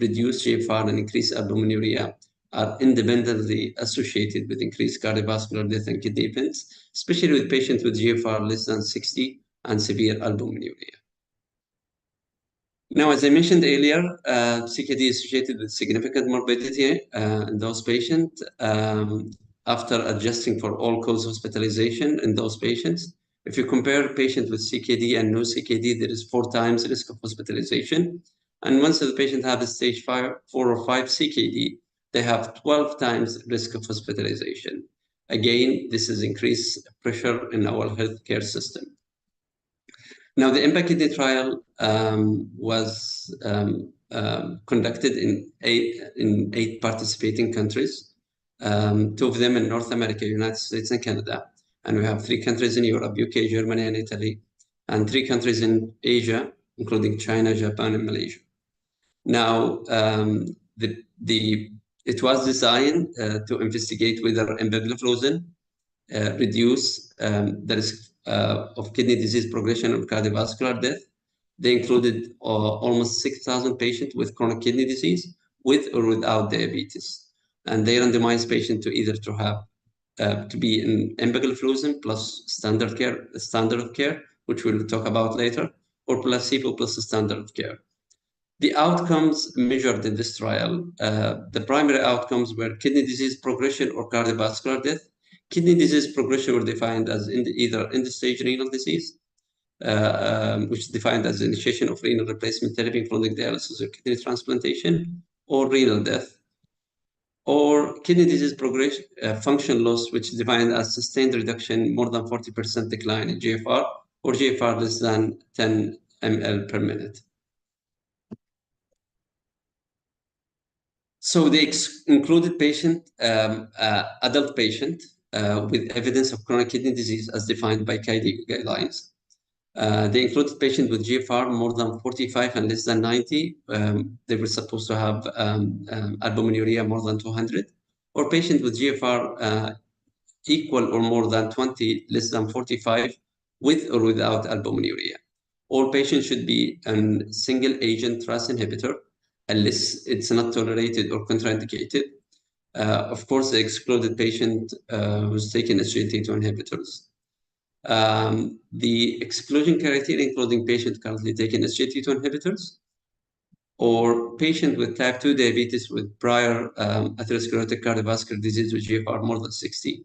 reduced GFR and increased albuminuria are independently associated with increased cardiovascular death and kidney events, especially with patients with GFR less than 60 and severe albuminuria. Now, as I mentioned earlier, CKD is associated with significant morbidity in those patients. After adjusting for all-cause hospitalization in those patients, if you compare a patient with CKD and no CKD, there is 4 times the risk of hospitalization. And once the patient has a stage 4 or 5 CKD, they have 12 times risk of hospitalization. Again, this is increased pressure in our healthcare system. Now, the IMPACT-KidNey trial was conducted in 8 participating countries, 2 of them in North America, United States, and Canada. And we have 3 countries in Europe, UK, Germany, and Italy, and 3 countries in Asia, including China, Japan, and Malaysia. Now, it was designed to investigate whether empagliflozin reduce the risk of kidney disease progression and cardiovascular death. They included almost 6,000 patients with chronic kidney disease, with or without diabetes. And they randomized patients to either to have to be in empagliflozin plus standard of care, which we'll talk about later, or placebo plus the standard of care. The outcomes measured in this trial, the primary outcomes were kidney disease progression or cardiovascular death. Kidney disease progression were defined as either end-stage renal disease, which is defined as initiation of renal replacement therapy, including dialysis or kidney transplantation, or renal death, or kidney disease progression, function loss, which is defined as sustained reduction, more than 40% decline in GFR, or GFR less than 10 ml per minute. So they included patient, adult patient with evidence of chronic kidney disease as defined by CKD guidelines. They included patients with GFR more than 45 and less than 90. They were supposed to have albuminuria more than 200, or patients with GFR equal or more than 20, less than 45, with or without albuminuria. All patients should be a single agent TRAS inhibitor, unless it's not tolerated or contraindicated. Of course, the excluded patient who's taking SGLT2 inhibitors. The exclusion criteria, including patient currently taking SGLT2 inhibitors, or patient with type 2 diabetes with prior atherosclerotic cardiovascular disease with GFR more than 60.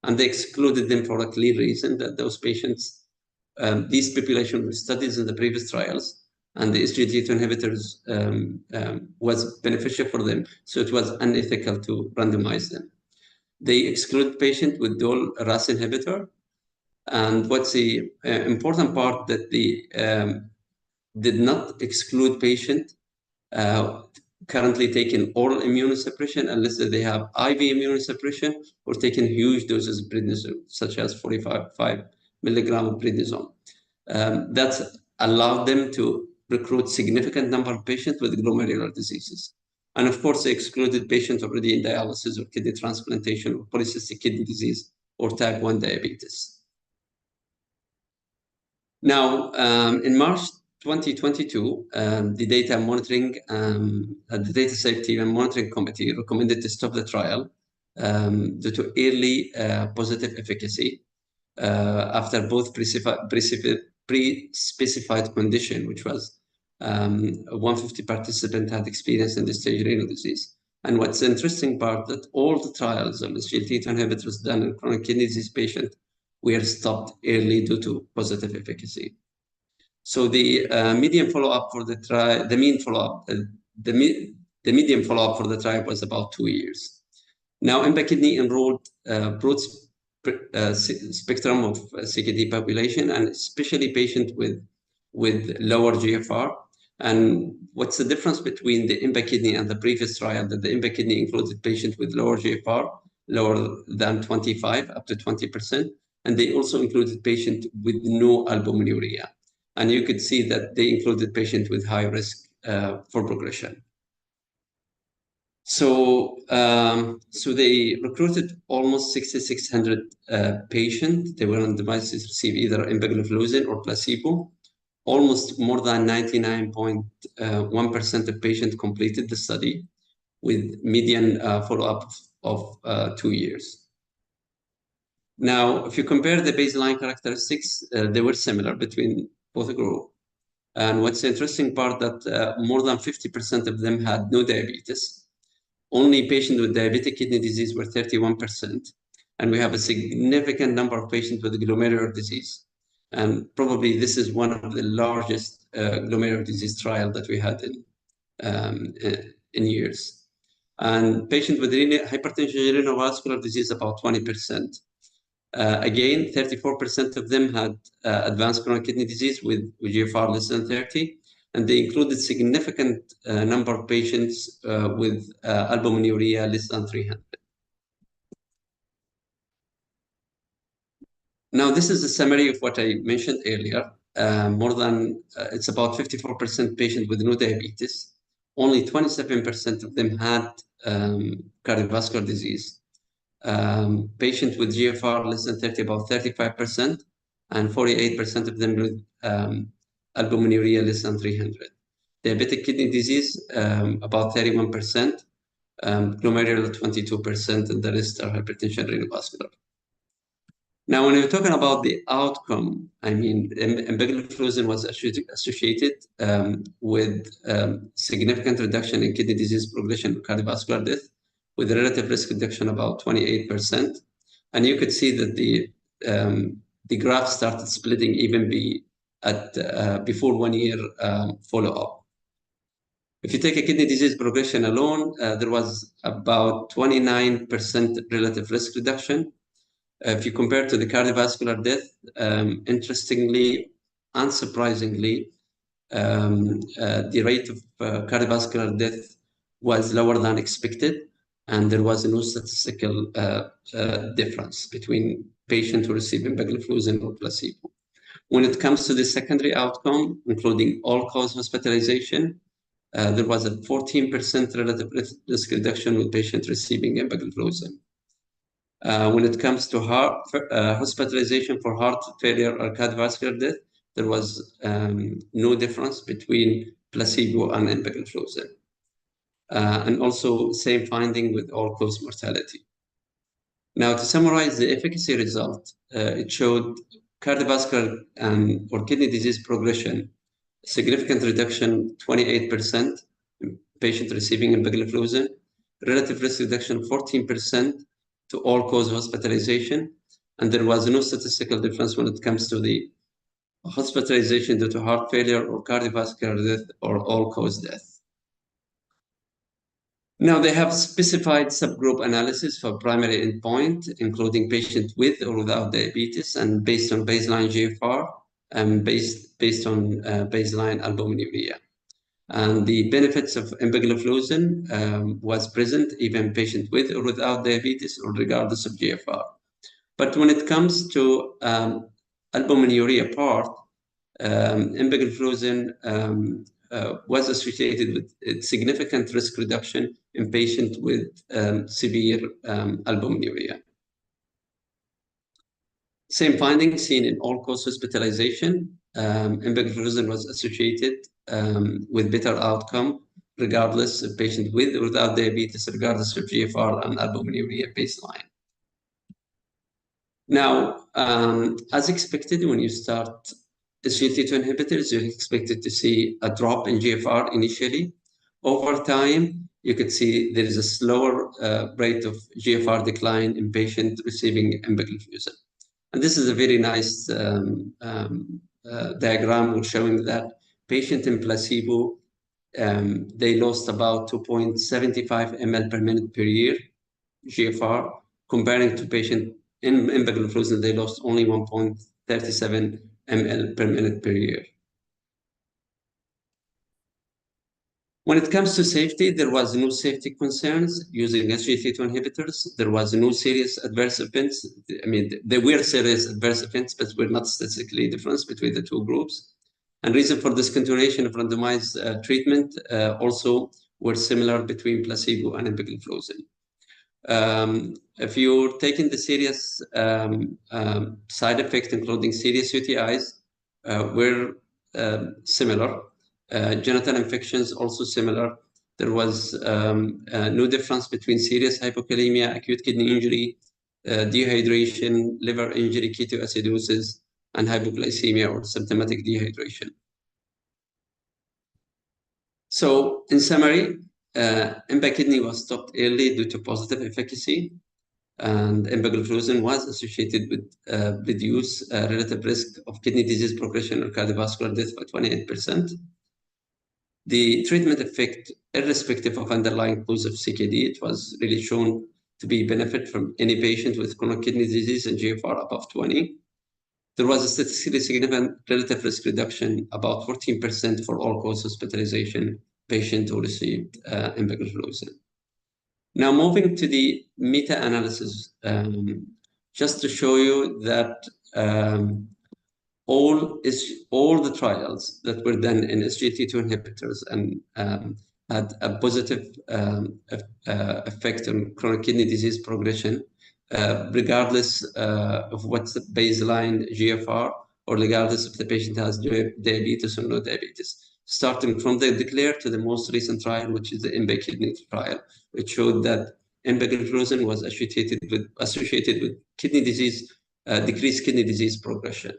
And they excluded them for a clear reason, that those patients, these population studies in the previous trials, and the SGLT2 inhibitors was beneficial for them, so it was unethical to randomize them. They exclude patients with dual RAS inhibitor, and what's the important part that they did not exclude patients currently taking oral immunosuppression unless they have IV immunosuppression or taking huge doses of prednisone, such as 45 milligram of prednisone. That's allowed them to recruit significant number of patients with glomerular diseases. And of course, they excluded patients already in dialysis or kidney transplantation or polycystic kidney disease or type 1 diabetes. Now, in March 2022, the Data Monitoring, the Data Safety and Monitoring Committee recommended to stop the trial due to early positive efficacy after both pre-specified condition, which was 150 participants had experienced end-stage renal disease. And what's the interesting part that all the trials of the SGLT2 inhibitors done in chronic kidney disease patients were stopped early due to positive efficacy. So the median follow-up for the trial, the median follow-up for the trial was about 2 years. Now, EMPA-KIDNEY enrolled broad spectrum of CKD population, and especially patients with lower GFR. And what's the difference between the EMPA-KIDNEY and the previous trial? That the EMPA-KIDNEY included patients with lower GFR, lower than 25, up to 20%, and they also included patients with no albuminuria. And you could see that they included patients with high risk for progression. So, so they recruited almost 6,600 patients. They were randomized to receive either empagliflozin or placebo. Almost more than 99.1% of patients completed the study with median follow-up of 2 years. Now, if you compare the baseline characteristics, they were similar between both groups. And what's the interesting part that more than 50% of them had no diabetes. Only patients with diabetic kidney disease were 31%. And we have a significant number of patients with glomerular disease. And probably this is one of the largest glomerular disease trial that we had in years. And patients with hypertension, renal vascular disease, about 20%. Again, 34% of them had advanced chronic kidney disease with GFR less than 30, and they included significant number of patients with albuminuria less than 300. Now, this is a summary of what I mentioned earlier. It's about 54% patients with no diabetes. Only 27% of them had cardiovascular disease. Patients with GFR less than 30, about 35%, and 48% of them with albuminuria less than 300. Diabetic kidney disease, about 31%, glomerular 22%, and the rest are hypertension, renal vascular. Now, when we're talking about the outcome, I mean, empagliflozin was associated with significant reduction in kidney disease progression and cardiovascular death, with a relative risk reduction about 28%. And you could see that the graph started splitting even before 1 year follow-up. If you take a kidney disease progression alone, there was about 29% relative risk reduction. If you compare to the cardiovascular death, interestingly, unsurprisingly, the rate of cardiovascular death was lower than expected, and there was no statistical difference between patients who received empagliflozin or placebo. When it comes to the secondary outcome, including all-cause hospitalization, there was a 14% relative risk reduction with patients receiving empagliflozin. When it comes to hospitalization for heart failure or cardiovascular death, there was no difference between placebo and empagliflozin. And also same finding with all-cause mortality. Now, to summarize the efficacy result, it showed cardiovascular or kidney disease progression, significant reduction, 28% in patients receiving empagliflozin, relative risk reduction, 14% to all-cause hospitalization, and there was no statistical difference when it comes to the hospitalization due to heart failure or cardiovascular death or all-cause death. Now, they have specified subgroup analysis for primary endpoint, including patients with or without diabetes, and based on baseline GFR and based on baseline albuminuria. And the benefits of empagliflozin was present even in patients with or without diabetes or regardless of GFR. But when it comes to albuminuria part, empagliflozin was associated with significant risk reduction in patients with severe albuminuria. Same findings seen in all-cause hospitalization. Empagliflozin was associated with better outcome regardless of patient with or without diabetes, regardless of GFR and albuminuria baseline. Now, as expected, when you start SGLT2 inhibitors, you're expected to see a drop in GFR initially. Over time, you could see there is a slower rate of GFR decline in patients receiving empagliflozin. And this is a very nice diagram showing that patient in placebo, they lost about 2.75 ml per minute per year GFR, comparing to patient in empagliflozin, they lost only 1.37 ml per minute per year. When it comes to safety, there was no safety concerns using SGLT2 inhibitors. There was no serious adverse events. I mean, there were serious adverse events, but were not statistically different between the two groups. And reason for discontinuation of randomized treatment also were similar between placebo and empagliflozin. If you're taking the serious side effects, including serious UTIs, were similar. Genital infections also similar. There was no difference between serious hypokalemia, acute kidney injury, dehydration, liver injury, ketoacidosis, and hypoglycemia or symptomatic dehydration. So in summary, empagliflozin was stopped early due to positive efficacy, and empagliflozin was associated with reduced relative risk of kidney disease progression or cardiovascular death by 28%. The treatment effect, irrespective of underlying cause of CKD, it was really shown to be benefit from any patient with chronic kidney disease and GFR above 20. There was a statistically significant relative risk reduction, about 14% for all-cause hospitalization patient who received empagliflozin. Now, moving to the meta-analysis, just to show you that all the trials that were done in SGLT2 inhibitors and had a positive effect on chronic kidney disease progression, regardless of what's the baseline GFR, or regardless if the patient has diabetes or no diabetes. Starting from the DECLARE to the most recent trial, which is the EMBA-Kidney trial, which showed that empagliflozin was associated with kidney disease, decreased kidney disease progression.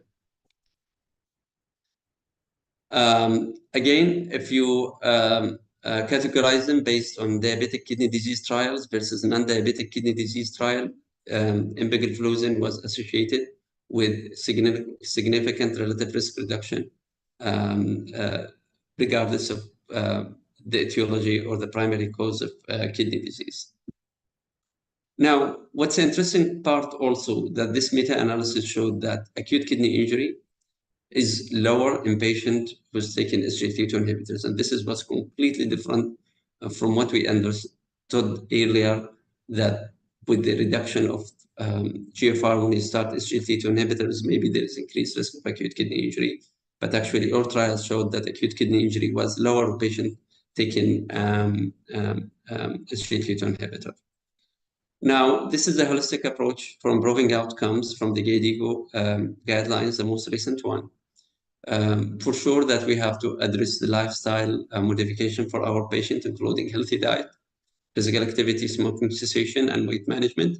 Again, if you categorize them based on diabetic kidney disease trials versus non-diabetic kidney disease trial, empagliflozin was associated with significant relative risk reduction, regardless of the etiology or the primary cause of kidney disease. Now, what's the interesting part also, that this meta-analysis showed that acute kidney injury is lower in patient who's taken SGLT2 inhibitors. And this is what's completely different from what we understood earlier, that with the reduction of GFR when you start SGLT2 inhibitors, maybe there is increased risk of acute kidney injury. But actually, our trials showed that acute kidney injury was lower in patient taking SGLT2 inhibitor. Now, this is a holistic approach for improving outcomes from the KDIGO guidelines, the most recent one. For sure that we have to address the lifestyle modification for our patient, including healthy diet, physical activity, smoking cessation, and weight management.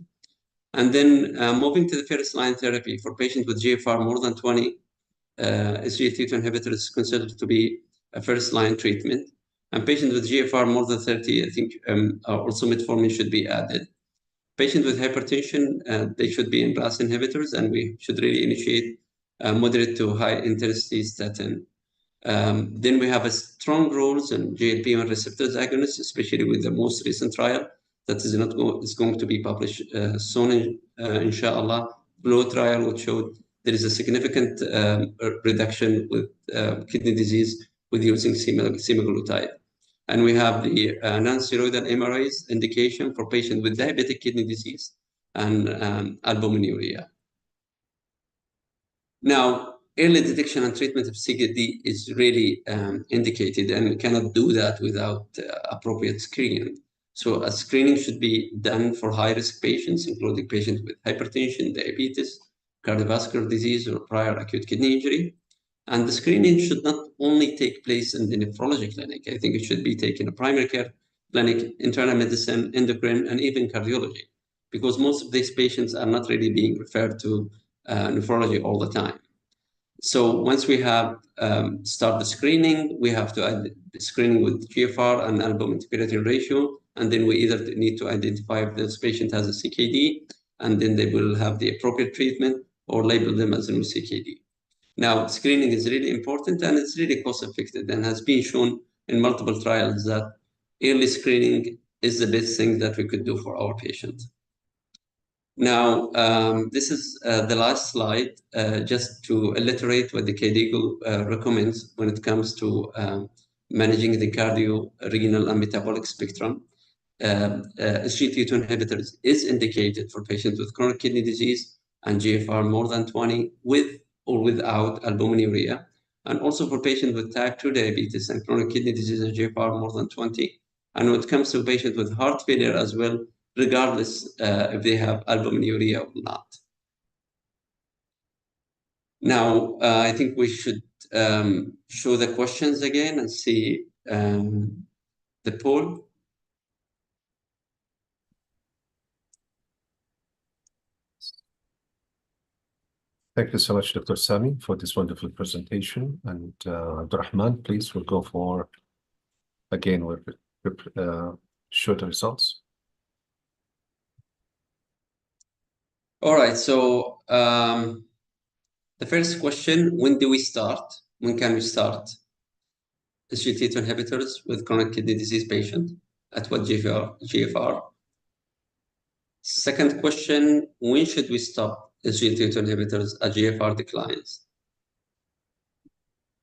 And then moving to the first line therapy for patients with GFR more than 20, SGLT2 inhibitor is considered to be a first line treatment. And patients with GFR more than 30, I think also metformin should be added. Patients with hypertension, they should be in RAS inhibitors, and we should really initiate moderate to high intensity statin. Then we have a strong roles in GLP-1 receptors agonists, especially with the most recent trial that is going to be published soon, inshallah. Flow trial, which showed there is a significant reduction with kidney disease with using semaglutide. And we have the non-steroidal MRAs indication for patients with diabetic kidney disease and albuminuria. Now, early detection and treatment of CKD is really indicated, and we cannot do that without appropriate screening. So a screening should be done for high-risk patients, including patients with hypertension, diabetes, cardiovascular disease, or prior acute kidney injury. And the screening should not only take place in the nephrology clinic. I think it should be taken in a primary care clinic, internal medicine, endocrine, and even cardiology, because most of these patients are not really being referred to nephrology all the time. So once we have start the screening, we have to add the screening with GFR and albumin to creatinine ratio, and then we either need to identify if this patient has a CKD, and then they will have the appropriate treatment, or label them as a new CKD. Now, screening is really important, and it's really cost-effective, and has been shown in multiple trials that early screening is the best thing that we could do for our patients. Now, this is the last slide, just to illustrate what the KDIGO recommends when it comes to managing the cardio-renal and metabolic spectrum. SGLT2 inhibitors is indicated for patients with chronic kidney disease and GFR more than 20 with or without albuminuria, and also for patients with type 2 diabetes and chronic kidney disease and GFR more than 20. And when it comes to patients with heart failure as well, regardless if they have albuminuria or not. Now, I think we should show the questions again and see the poll. Thank you so much, Dr. Sami, for this wonderful presentation. And Abdurrahman, please, we'll go for, again, we'll show the results. All right, so the first question, when do we start? When can we start SGLT2 inhibitors with chronic kidney disease patient? At what GFR? Second question, when should we stop SGLT2 inhibitors at GFR declines?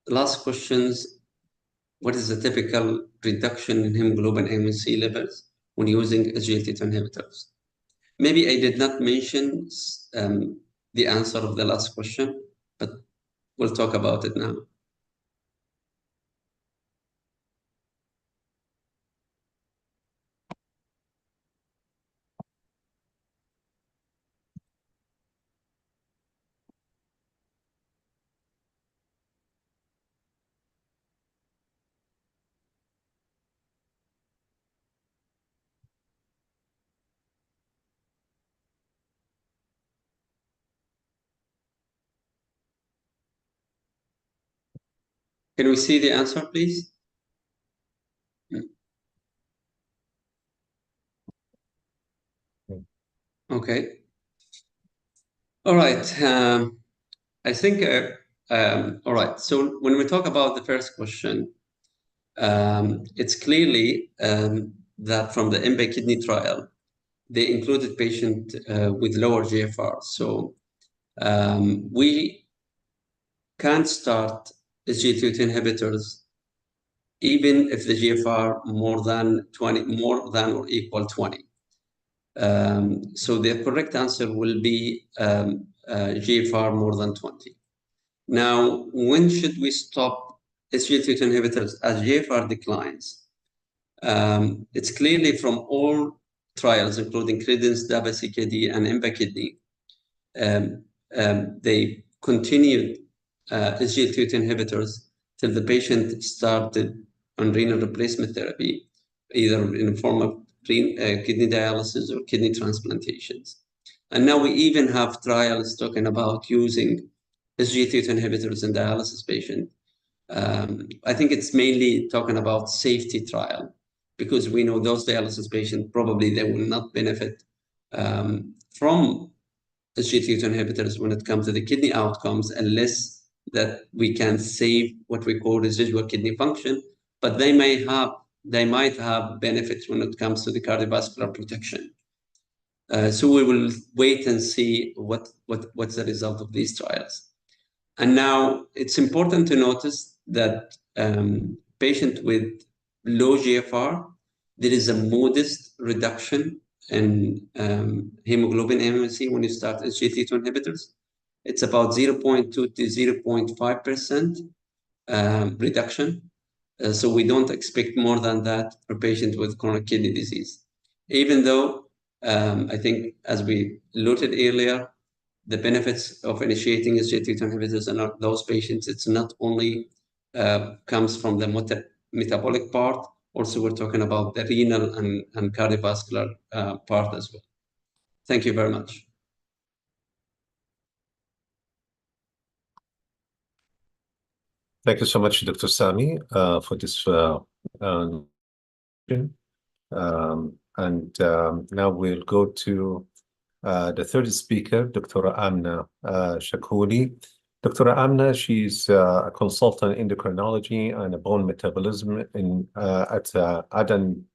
The last questions, what is the typical reduction in hemoglobin A1C levels when using SGLT2 inhibitors? Maybe I did not mention the answer of the last question, but we'll talk about it now. Can we see the answer, please? Okay. All right. I think, all right. So when we talk about the first question, it's clearly that from the MBA kidney trial, they included patients with lower GFR. So we can't start SGLT2 inhibitors even if the GFR more than or equal 20. So the correct answer will be GFR more than 20. Now, when should we stop SGLT2 inhibitors as GFR declines? It's clearly from all trials, including Credence, DABA, CKD, and EMBA kidney, they continued SGLT2 inhibitors till the patient started on renal replacement therapy, either in the form of kidney dialysis or kidney transplantations. And now we even have trials talking about using SGLT2 inhibitors in dialysis patients. I think it's mainly talking about safety trial, because we know those dialysis patients, probably they will not benefit from SGLT2 inhibitors when it comes to the kidney outcomes, unless that we can save what we call residual kidney function, but they might have benefits when it comes to the cardiovascular protection. So we will wait and see what's the result of these trials. And now it's important to notice that patient with low GFR, there is a modest reduction in hemoglobin A1C when you start SGLT2 inhibitors. It's about 0.2 to 0.5% reduction. So we don't expect more than that for patients with chronic kidney disease. Even though I think, as we noted earlier, the benefits of initiating SGLT2 inhibitors in those patients, it's not only comes from the metabolic part, also we're talking about the renal and cardiovascular part as well. Thank you very much. Thank you so much, Dr. Sami, for this now we'll go to the third speaker, Dr. Amna Shakouni. Dr. Amna, she's a consultant in endocrinology and bone metabolism at Adan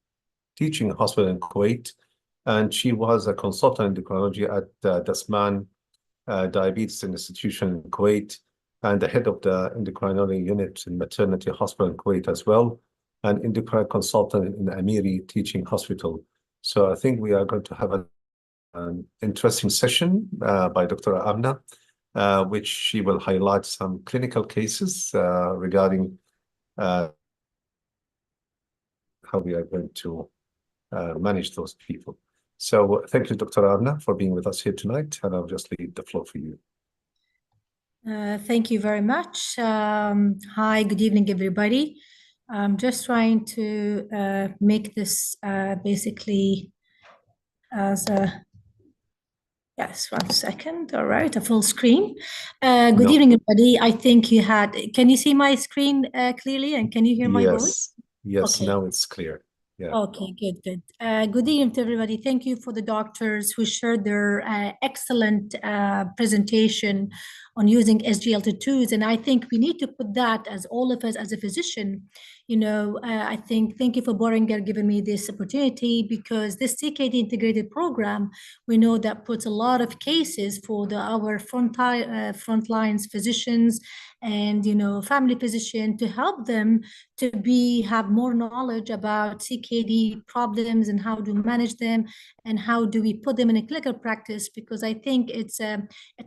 Teaching Hospital in Kuwait. And she was a consultant in endocrinology at Dasman Diabetes Institution in Kuwait, and the head of the endocrinology unit in maternity hospital in Kuwait as well, and endocrine consultant in Amiri Teaching Hospital. So I think we are going to have an interesting session by Dr. Amna, which she will highlight some clinical cases regarding how we are going to manage those people. So thank you, Dr. Amna, for being with us here tonight, and I'll just leave the floor for you. Thank you very much. Hi, good evening, everybody. I'm just trying to make this basically as a, yes, 1 second. All right, a full screen. Good evening, everybody. I think you had, can you see my screen clearly, and can you hear my voice? Yes, okay. Now it's clear. Yeah. Okay, good. Good evening to everybody. Thank you for the doctors who shared their excellent presentation on using SGLT2s. And I think we need to put that, as all of us as a physician, I think, thank you for Boehringer giving me this opportunity, because this CKD integrated program, we know that puts a lot of cases for our front lines physicians and, family physician, to help them to have more knowledge about CKD problems and how to manage them and how do we put them in a clinical practice, because I think it's a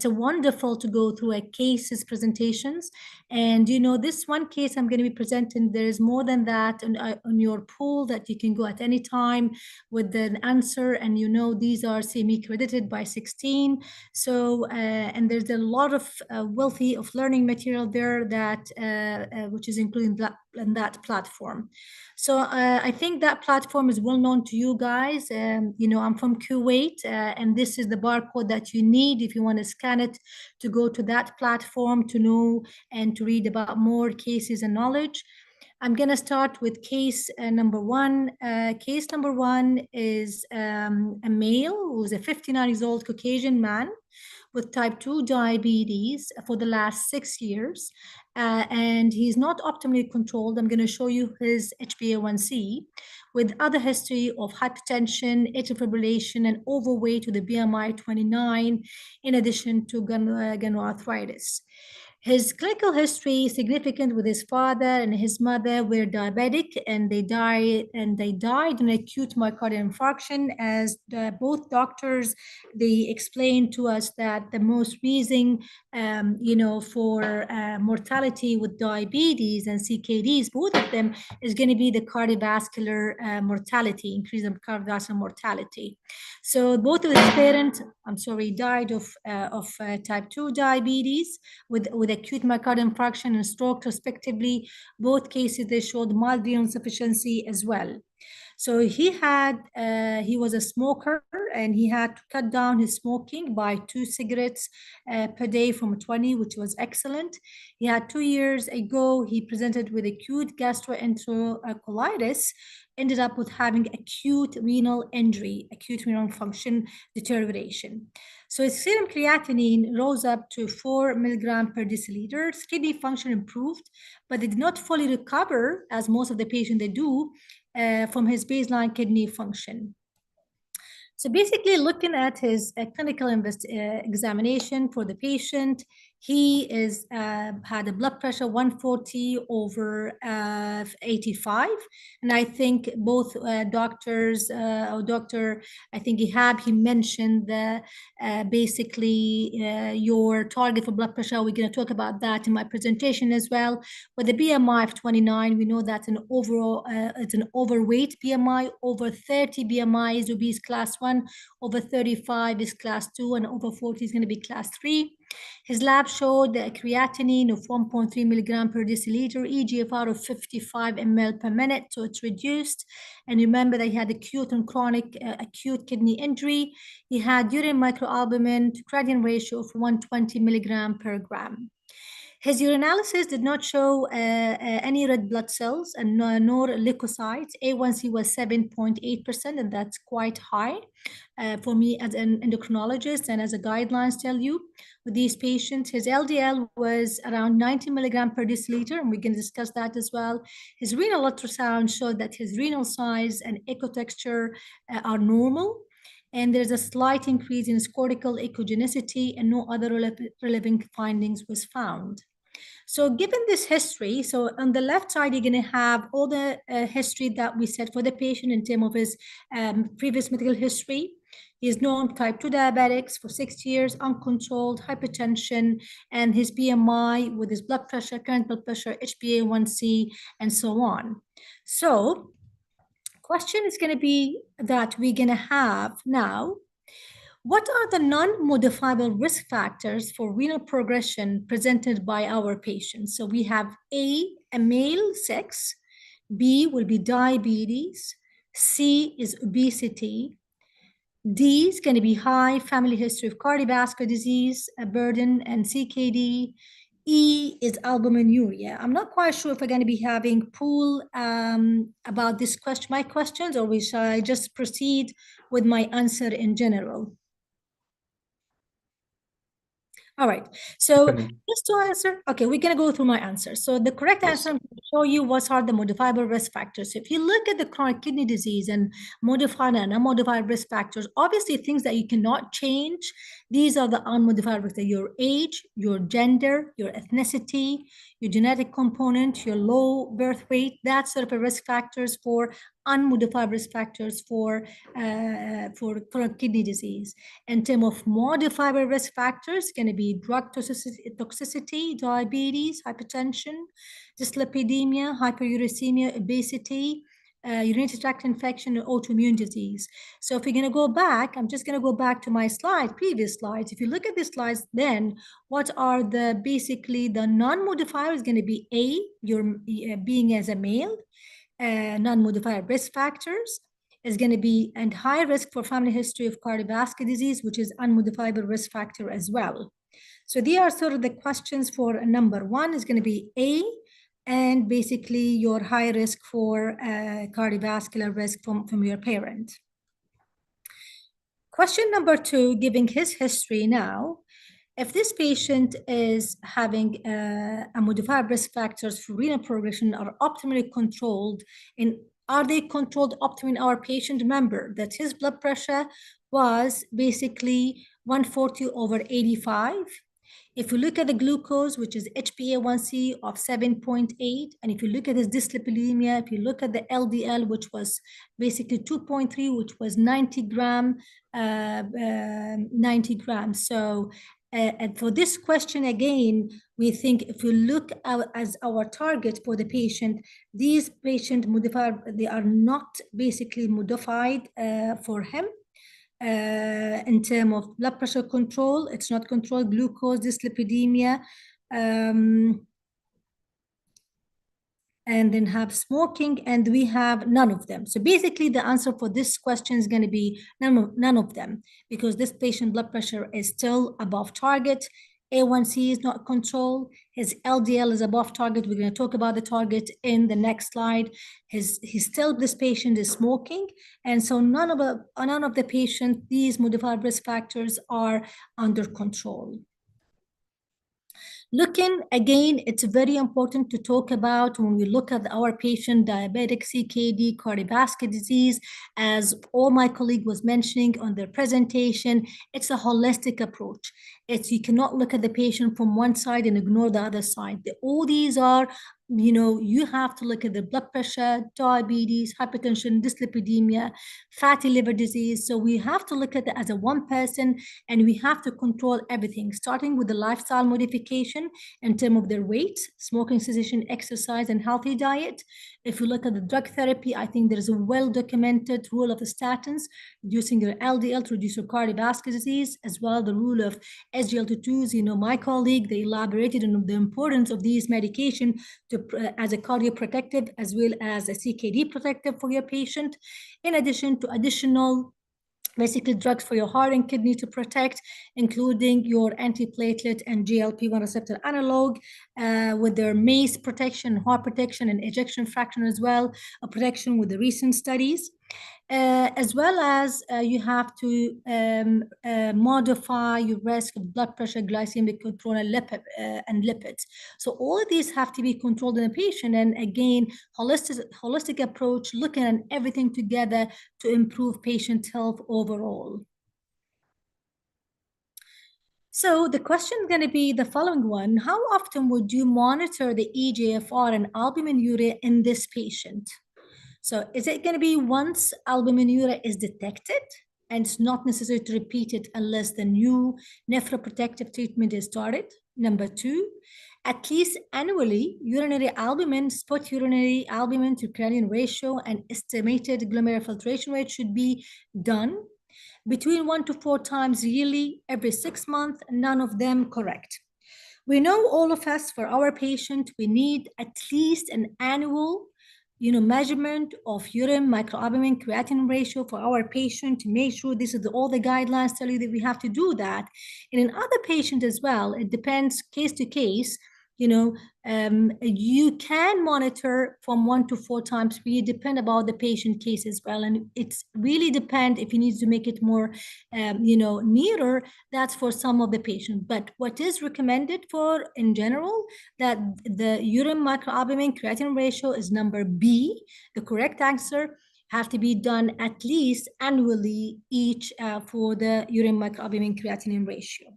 wonderful to go through a cases presentations. And this one case I'm going to be presenting, there's more than that on your pool that you can go at any time with the answer, and these are CME credited by 16. So and there's a lot of wealthy of learning material there that which is including that platform. So I think that platform is well known to you guys. I'm from Kuwait, and this is the barcode that you need if you want to scan it to go to that platform to know and to read about more cases and knowledge. I'm going to start with case number one. Case number one is a male who's a 59 years old Caucasian man with type 2 diabetes for the last 6 years. And he's not optimally controlled. I'm going to show you his HbA1c with other history of hypertension, atrial fibrillation, and overweight with a BMI 29, in addition to arthritis. His clinical history is significant with his father and his mother were diabetic, and they died in acute myocardial infarction. As both doctors, they explained to us that the most reason, for mortality with diabetes and CKDs, both of them, is going to be the cardiovascular mortality, increase in cardiovascular mortality. So both of his parents, died of type 2 diabetes with acute myocardial infarction and stroke respectively. Both cases, they showed mild renal insufficiency as well. So he was a smoker, and he had to cut down his smoking by 2 cigarettes per day from 20, which was excellent. He had 2 years ago, he presented with acute gastroenterocolitis, ended up with having acute renal injury, acute renal function deterioration. So his serum creatinine rose up to 4 milligram per deciliter. His kidney function improved, but they did not fully recover, as most of the patients they do, from his baseline kidney function. So basically, looking at his clinical examination for the patient, he had a blood pressure 140 over 85, and I think both doctors, or doctor, I think he mentioned the basically your target for blood pressure. We're going to talk about that in my presentation as well. With the BMI of 29, we know that's an overall it's an overweight BMI. Over 30 BMI is obese class 1, over 35 is class 2, and over 40 is going to be class 3. His lab showed a creatinine of 1.3 milligram per deciliter, eGFR of 55 ml per minute, so it's reduced. And remember that he had acute and chronic acute kidney injury. He had urine microalbumin to creatinine ratio of 120 milligram per gram. His urinalysis did not show any red blood cells and nor leukocytes. A1C was 7.8%, and that's quite high for me as an endocrinologist and as a guidelines tell you. With these patients, his LDL was around 90 milligram per deciliter, and we can discuss that as well. His renal ultrasound showed that his renal size and echo texture are normal. And there's a slight increase in his cortical echogenicity, and no other relevant findings was found. So given this history, so on the left side, you're going to have all the history that we set for the patient in terms of his previous medical history. He's known type 2 diabetics for 6 years, uncontrolled hypertension, and his BMI with his blood pressure, current blood pressure, HbA1c, and so on. So question is going to be that we're going to have now, what are the non-modifiable risk factors for renal progression presented by our patients? So we have A, male sex, B will be diabetes, C is obesity, D is going to be high family history of cardiovascular disease, a burden, and CKD. E is albuminuria. I'm not quite sure if we're going to be having pool about this question, my questions, or shall I just proceed with my answer in general? All right, so just to answer, okay, we're going to go through my answer. So the correct answer, I'm going to show you what are the modifiable risk factors. So if you look at the chronic kidney disease and modified and unmodified risk factors, obviously things that you cannot change, these are the unmodified risk: your age, your gender, your ethnicity, your genetic component, your low birth weight. That's sort of a risk factors for unmodified risk factors for kidney disease. In terms of modifiable risk factors, going to be drug toxicity, diabetes, hypertension, dyslipidemia, hyperuricemia, obesity, urinary tract infection, and autoimmune disease. So if we're going to go back, I'm just going to go back to my previous slides. If you look at these slides, then what are the basically the non-modifier is going to be A, your being as a male. Non-modified risk factors is going to be and high risk for family history of cardiovascular disease, which is unmodifiable risk factor as well. So these are sort of the questions for number one is going to be A, and basically your high risk for cardiovascular risk from your parent. Question number two, giving his history now. If this patient is having a modified risk factors for renal progression are optimally controlled, and are they controlled optimally in our patient? Remember that his blood pressure was basically 140 over 85. If you look at the glucose, which is HbA1c of 7.8, and if you look at his dyslipidemia, if you look at the LDL, which was basically 2.3, which was 90 grams. So and for this question, again, we think if you look as our target for the patient, these patient modified, they are not basically modified for him. In terms of blood pressure control, it's not controlled, glucose, dyslipidemia, and then have smoking, and we have none of them. So basically the answer for this question is going to be none of them, because this patient blood pressure is still above target. A1C is not controlled. His LDL is above target. We're going to talk about the target in the next slide. This patient is smoking. And so none of the patient, these modified risk factors are under control. Looking again, it's very important to talk about when we look at our patient diabetic, CKD, cardiovascular disease, as all my colleague was mentioning on their presentation, it's a holistic approach. You cannot look at the patient from one side and ignore the other side. All these are, you have to look at the blood pressure, diabetes, hypertension, dyslipidemia, fatty liver disease. So we have to look at it as a one person, and we have to control everything, starting with the lifestyle modification in terms of their weight, smoking cessation, exercise, and healthy diet. If you look at the drug therapy, I think there's a well-documented role of the statins, reducing your LDL to reduce your cardiovascular disease, as well the rule of SGLT2s. My colleague, they elaborated on the importance of these medication as a cardioprotective as well as a CKD protective for your patient, in addition to additional basically drugs for your heart and kidney to protect, including your antiplatelet and GLP-1 receptor analog with their MACE protection, heart protection, and ejection fraction as well, a protection with the recent studies. As well as you have to modify your risk of blood pressure, glycemic control, and lipids. So all of these have to be controlled in a patient. And again, holistic approach, looking at everything together to improve patient health overall. So the question is going to be the following one. How often would you monitor the eGFR and albuminuria in this patient? So is it going to be once albuminuria is detected, and it's not necessary to repeat it unless the new nephroprotective treatment is started? Number two, at least annually, urinary albumin, spot urinary albumin to creatinine ratio, and estimated glomerular filtration rate should be done between 1 to 4 times yearly, every 6 months, none of them correct. We know all of us, for our patient, we need at least an annual measurement of urine microalbumin creatinine ratio for our patient to make sure this is all the guidelines tell you that we have to do that. And in other patients as well, it depends case to case. You can monitor from 1 to 4 times per year, depend about the patient case as well. And it's really depend if you need to make it more, nearer, that's for some of the patients. But what is recommended for in general, that the urine microalbumin creatinine ratio is number B, the correct answer, have to be done at least annually each for the urine microalbumin creatinine ratio.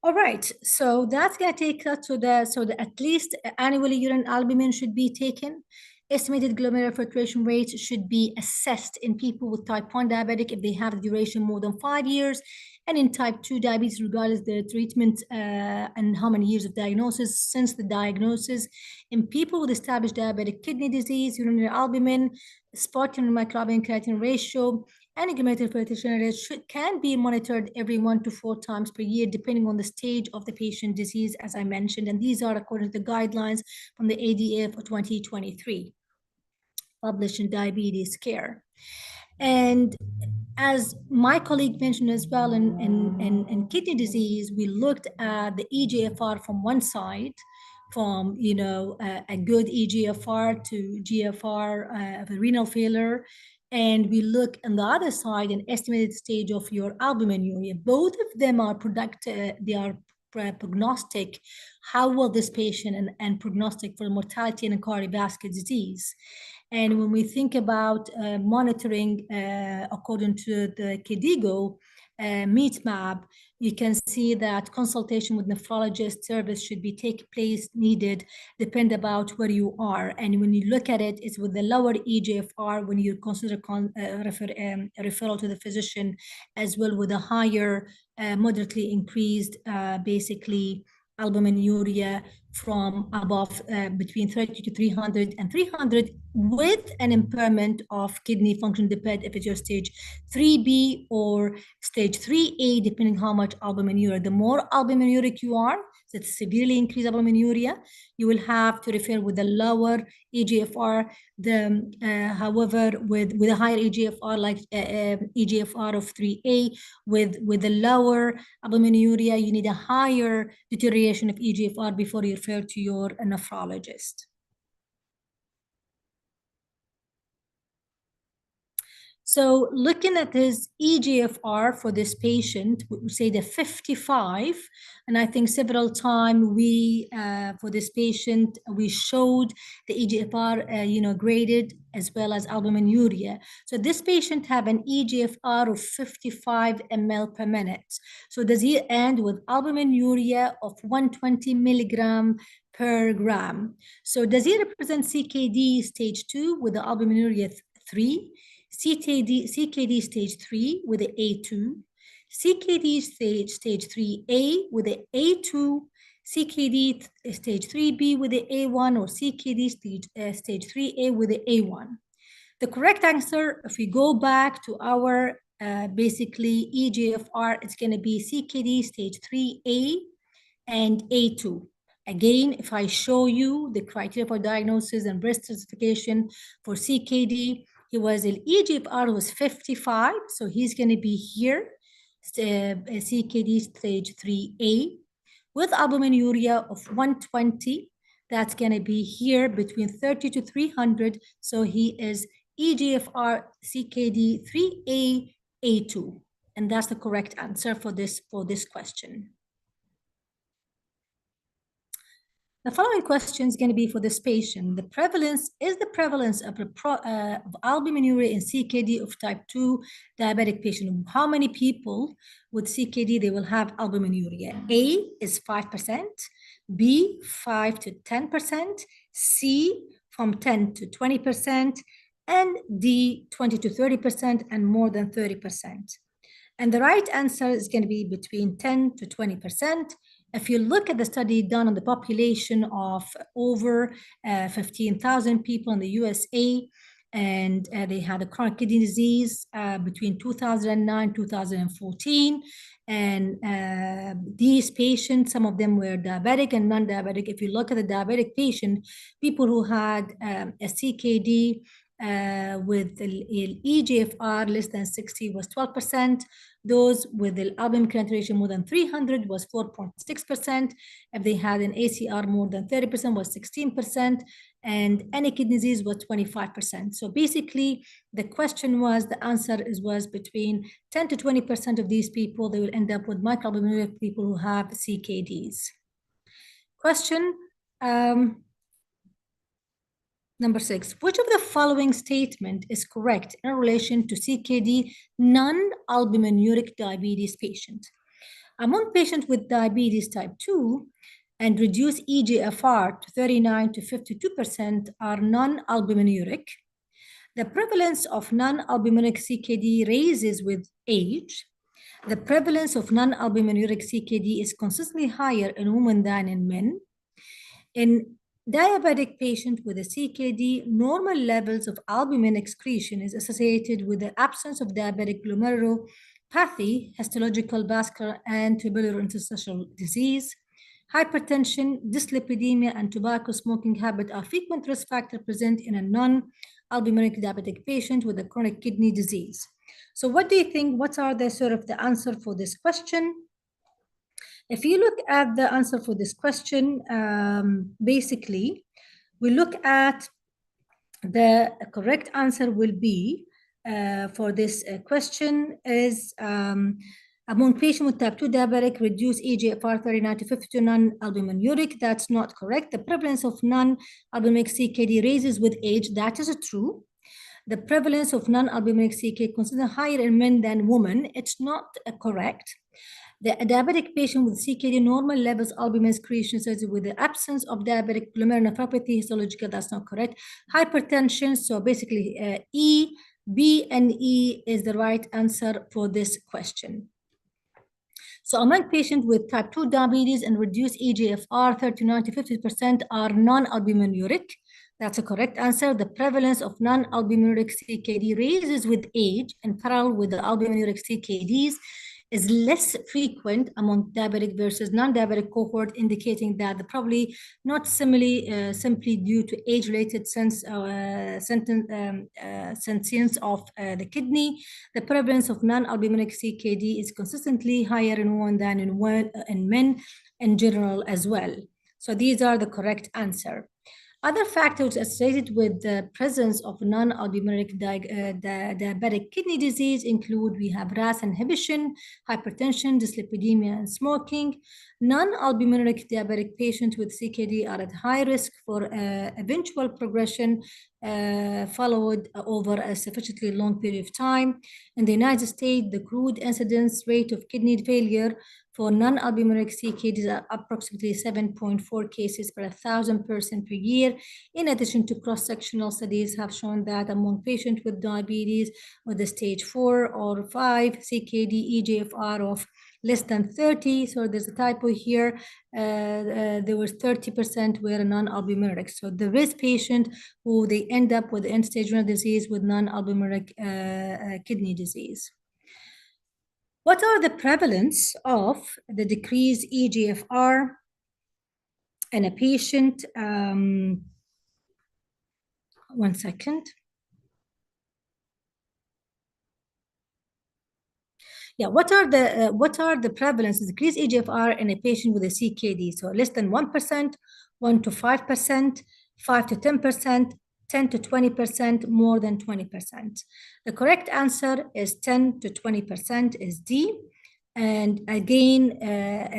All right, so that's going to take us to the at least annually urine albumin should be taken. Estimated glomerular filtration rate should be assessed in people with type 1 diabetic if they have a duration more than 5 years, and in type 2 diabetes, regardless of the treatment and how many years of diagnosis since the diagnosis. In people with established diabetic kidney disease, urinary albumin, spot urinary microalbumin creatinine ratio, and glomerular filtration rate can be monitored every 1 to 4 times per year, depending on the stage of the patient disease, as I mentioned. And these are according to the guidelines from the ADA for 2023, published in Diabetes Care. And as my colleague mentioned as well, in kidney disease, we looked at the eGFR from one side, from a good eGFR to GFR of a renal failure, and we look on the other side an estimated stage of your albuminuria. Both of them are they are prognostic. How will this patient and prognostic for mortality and cardiovascular disease? And when we think about monitoring according to the KDIGO meat map, you can see that consultation with nephrologist service should be take place needed, depend about where you are. And when you look at it, it's with the lower eGFR when you consider referral to the physician, as well with a higher, moderately increased, basically albuminuria from above between 30 to 300 and 300 with an impairment of kidney function, depend if it's your stage 3B or stage 3A, depending how much albuminuria. The more albuminuric you are, so it's severely increased albuminuria, you will have to refer with a lower eGFR. However, with a higher eGFR, like eGFR of 3A, with a lower albuminuria, you need a higher deterioration of eGFR before you refer to your nephrologist. So looking at his eGFR for this patient, we say the 55, and I think several times we, for this patient, we showed the eGFR, graded as well as albuminuria. So this patient have an eGFR of 55 ml per minute. So does he end with albuminuria of 120 milligram per gram? So does he represent CKD stage 2 with the albuminuria 3? CKD stage 3 with the A2, CKD stage 3A with the A2, CKD stage 3B with the A1, or CKD stage 3A with the A1. The correct answer, if we go back to our basically eGFR, it's going to be CKD stage 3A and A2. Again, if I show you the criteria for diagnosis and risk stratification for CKD, eGFR was 55, so he's going to be here, CKD stage 3A, with albuminuria of 120. That's going to be here between 30 to 300, so he is eGFR CKD 3A A2, and that's the correct answer for this question. The following question is going to be for this patient. The prevalence of albuminuria in CKD of type 2 diabetic patient. How many people with CKD they will have albuminuria? A is 5%, B 5 to 10%, C from 10 to 20%, and D 20 to 30%, and more than 30%. And the right answer is going to be between 10 to 20%. If you look at the study done on the population of over 15,000 people in the USA, and they had a chronic kidney disease between 2009 2014, and these patients, some of them were diabetic and non-diabetic. If you look at the diabetic patient, people who had a CKD with the eGFR less than 60 was 12%. Those with the albumin concentration more than 300 was 4.6%. If they had an ACR more than 30% was 16%, and any kidney disease was 25%. So basically, the question was, the answer was between 10 to 20% of these people, they will end up with microalbuminuria, people who have CKDs. Question number 6, which of the following statement is correct in relation to CKD non-albuminuric diabetes patient? Among patients with diabetes type 2 and reduced eGFR to 39 to 52% are non-albuminuric. The prevalence of non-albuminuric CKD raises with age. The prevalence of non-albuminuric CKD is consistently higher in women than in men. In diabetic patient with a CKD, normal levels of albumin excretion is associated with the absence of diabetic glomerulopathy, histological, vascular, and tubular interstitial disease. Hypertension, dyslipidemia, and tobacco smoking habit are frequent risk factors present in a non-albuminuric diabetic patient with a chronic kidney disease. So what do you think? What are the sort of the answer for this question? If you look at the answer for this question, basically, we look at the correct answer will be for this question is among patients with type 2 diabetic, reduced eGFR 39 to 52 non-albuminuric. That's not correct. The prevalence of non-albuminuric CKD raises with age. That is true. The prevalence of non-albuminuric CKD considered higher in men than women. It's not correct. The diabetic patient with CKD normal levels albumin excretion with the absence of diabetic glomerulonephropathy, histological, that's not correct. Hypertension, so basically E, B, and E is the right answer for this question. So among patients with type 2 diabetes and reduced eGFR, 39 to 50% are non-albuminuric. That's a correct answer. The prevalence of non-albuminuric CKD raises with age in parallel with the albuminuric CKDs, is less frequent among diabetic versus non-diabetic cohort, indicating that the probably not simply due to age-related sentience of the kidney. The prevalence of non-albuminuric CKD is consistently higher in women than in men in general as well. So these are the correct answer. Other factors associated with the presence of non-albuminuric diabetic kidney disease include we have RAS inhibition, hypertension, dyslipidemia, and smoking. Non-albuminuric diabetic patients with CKD are at high risk for eventual progression followed over a sufficiently long period of time. In the United States, the crude incidence rate of kidney failure for non-albuminuric CKD is approximately 7.4 cases per 1,000 persons per year. In addition to cross-sectional studies have shown that among patients with diabetes with the stage 4 or 5 CKD eGFR of less than 30, so there's a typo here, there was 30% were non-albuminuric. So the risk patient who they end up with end-stage renal disease with non-albuminuric kidney disease. What are the prevalence of the decreased eGFR in a patient? One second. Yeah, what are the prevalence of decreased eGFR in a patient with a CKD? So less than 1%, 1 to 5%, 5 to 10%, 10 to 20%, more than 20%. The correct answer is 10 to 20% is D. And again,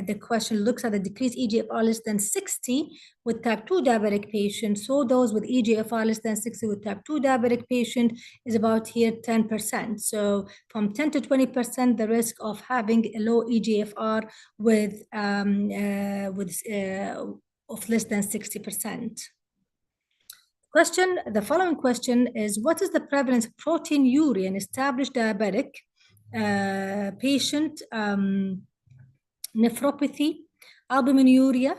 the question looks at the decreased eGFR less than 60 with type 2 diabetic patients. So those with eGFR less than 60 with type 2 diabetic patient is about here 10%. So from 10 to 20%, the risk of having a low eGFR with of less than 60%. The following question is, what is the prevalence of proteinuria in established diabetic patient, nephropathy, albuminuria,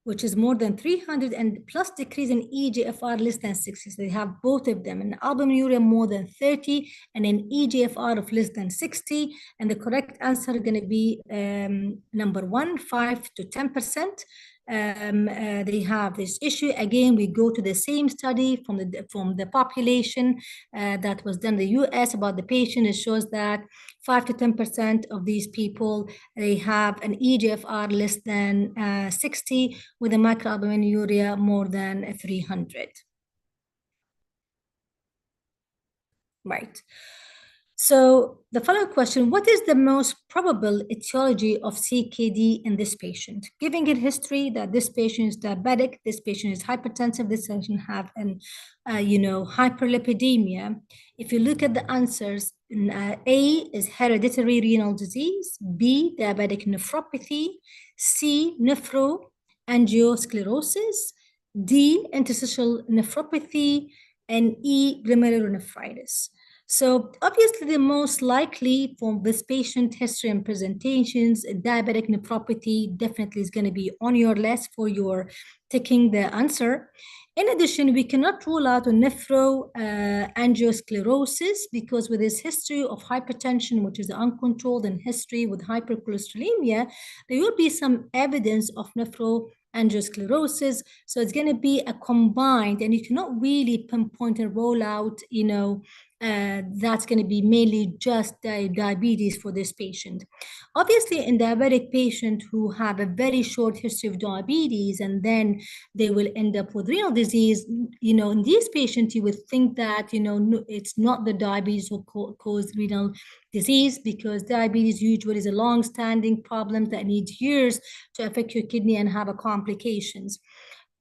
which is more than 300, and plus decrease in eGFR less than 60. So they have both of them, an albuminuria more than 30 and an eGFR of less than 60. And the correct answer is going to be number 1, 5 to 10%. They have this issue. Again, we go to the same study from the population that was done in the US about the patient. It shows that 5 to 10% of these people, they have an eGFR less than 60 with a microalbuminuria more than 300. Right. So the following question, what is the most probable etiology of CKD in this patient? Giving it history that this patient is diabetic, this patient is hypertensive, this patient have an, hyperlipidemia. If you look at the answers, A is hereditary renal disease, B, diabetic nephropathy, C, nephroangiosclerosis, D, interstitial nephropathy, and E, glomerulonephritis. So obviously the most likely for this patient history and presentations, diabetic nephropathy definitely is going to be on your list for your taking the answer. In addition, we cannot rule out a nephroangiosclerosis because with this history of hypertension, which is uncontrolled, and history with hypercholesterolemia, there will be some evidence of nephroangiosclerosis. So it's going to be a combined, and you cannot really pinpoint and roll out, that's going to be mainly just diabetes for this patient. Obviously, in diabetic patients who have a very short history of diabetes and then they will end up with renal disease, in these patients, you would think that, it's not the diabetes who cause renal disease, because diabetes usually is a long-standing problem that needs years to affect your kidney and have complications.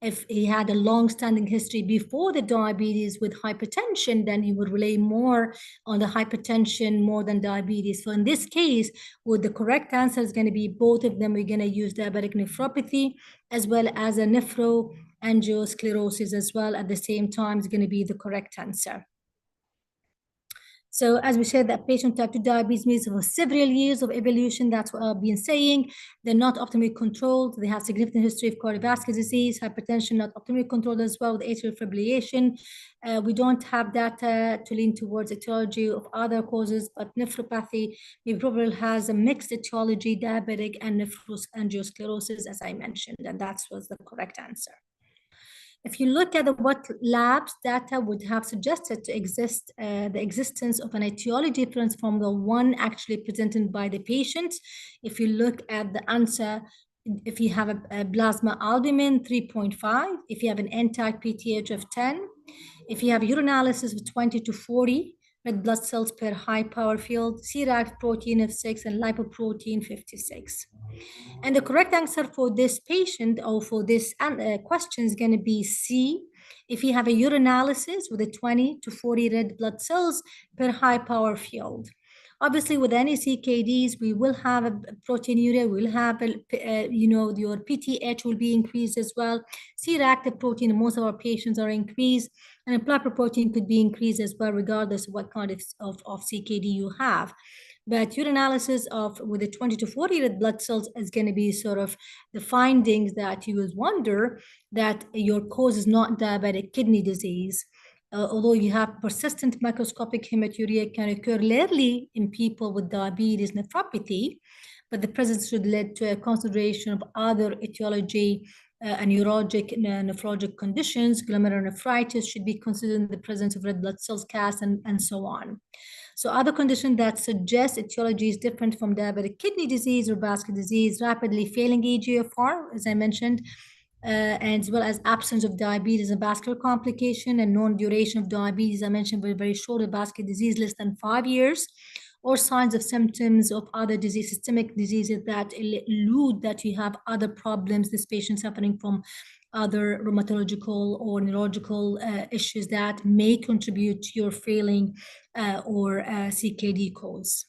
If he had a long-standing history before the diabetes with hypertension, then he would rely more on the hypertension more than diabetes. So in this case, the correct answer is going to be both of them. We're going to use diabetic nephropathy as well as a nephroangiosclerosis as well. At the same time, is going to be the correct answer. So as we said, that patient type 2 diabetes means for several years of evolution. That's what I've been saying. They're not optimally controlled. They have significant history of cardiovascular disease, hypertension, not optimally controlled as well with atrial fibrillation. We don't have data to lean towards etiology of other causes, but nephropathy probably has a mixed etiology, diabetic and angiosclerosis, as I mentioned, and that was the correct answer. If you look at what labs data would have suggested to exist, the existence of an etiology difference from the one actually presented by the patient, if you look at the answer, if you have a plasma albumin 3.5, if you have an anti-PTH of 10, if you have urinalysis of 20 to 40, red blood cells per high power field, C-reactive protein of 6, and lipoprotein 56. And the correct answer for this patient or for this question is going to be C. If you have a urinalysis with a 20 to 40 red blood cells per high power field. Obviously, with any CKDs, we will have a proteinuria, we'll have, your PTH will be increased as well. C-reactive protein in most of our patients are increased, and lipoprotein could be increased as well, regardless of what kind of CKD you have. But urinalysis with the 20 to 40 red blood cells is going to be sort of the findings that you would wonder that your cause is not diabetic kidney disease. Although you have persistent microscopic hematuria can occur rarely in people with diabetes nephropathy, but the presence should lead to a consideration of other etiology and neurologic nephrologic conditions. Glomerulonephritis should be considered in the presence of red blood cells, CAS, and so on. So other conditions that suggest etiology is different from diabetic kidney disease or vascular disease, rapidly failing eGFR, as I mentioned, and as well as absence of diabetes and vascular complication and non-duration of diabetes. I mentioned very short vascular disease, less than 5 years, or signs of symptoms of other disease, systemic diseases that elude that you have other problems, this patient suffering from other rheumatological or neurological issues that may contribute to your failing or CKD cause.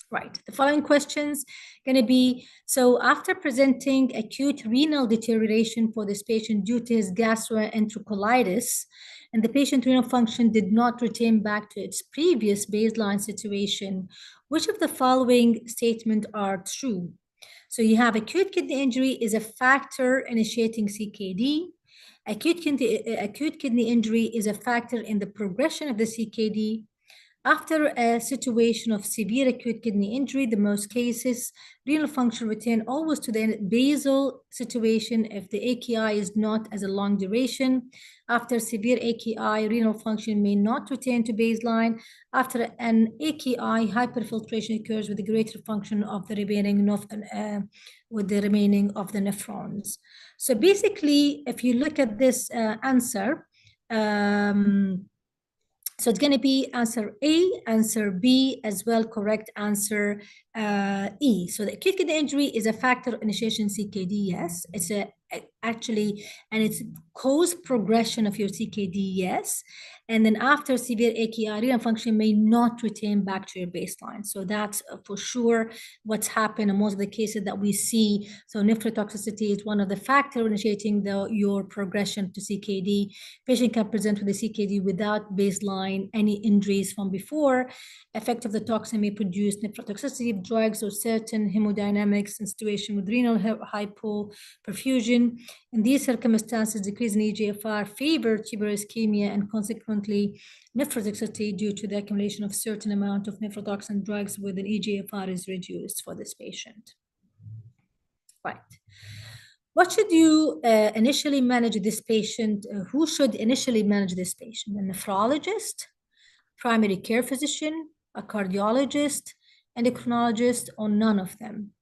Right, the following questions going to be, so after presenting acute renal deterioration for this patient due to his gastroenterocolitis, and the patient renal function did not return back to its previous baseline situation, which of the following statements are true? So you have acute kidney injury is a factor initiating CKD. Acute kidney injury is a factor in the progression of the CKD. After a situation of severe acute kidney injury, the most cases, renal function return always to the basal situation if the AKI is not as a long duration. After severe AKI, renal function may not return to baseline. After an AKI, hyperfiltration occurs with the greater function of the remaining of the nephrons. So basically, if you look at this answer, so it's going to be answer A, answer B, as well, correct answer E. So the acute kidney injury is a factor initiation CKD, yes. It's actually, and it's cause progression of your CKD, yes. And then after severe AKI, renal function may not return back to your baseline. So that's for sure what's happened in most of the cases that we see. So nephrotoxicity is one of the factors initiating your progression to CKD. Patient can present with a CKD without baseline, any injuries from before. Effect of the toxin may produce nephrotoxicity of drugs or certain hemodynamics in situation with renal hypoperfusion. In these circumstances, decrease in eGFR favor tubular ischemia and consequently nephrotoxicity due to the accumulation of certain amount of nephrotoxin drugs with an eGFR is reduced for this patient. Right. What should you initially manage this patient? Who should initially manage this patient? A nephrologist, primary care physician, a cardiologist, endocrinologist, or none of them?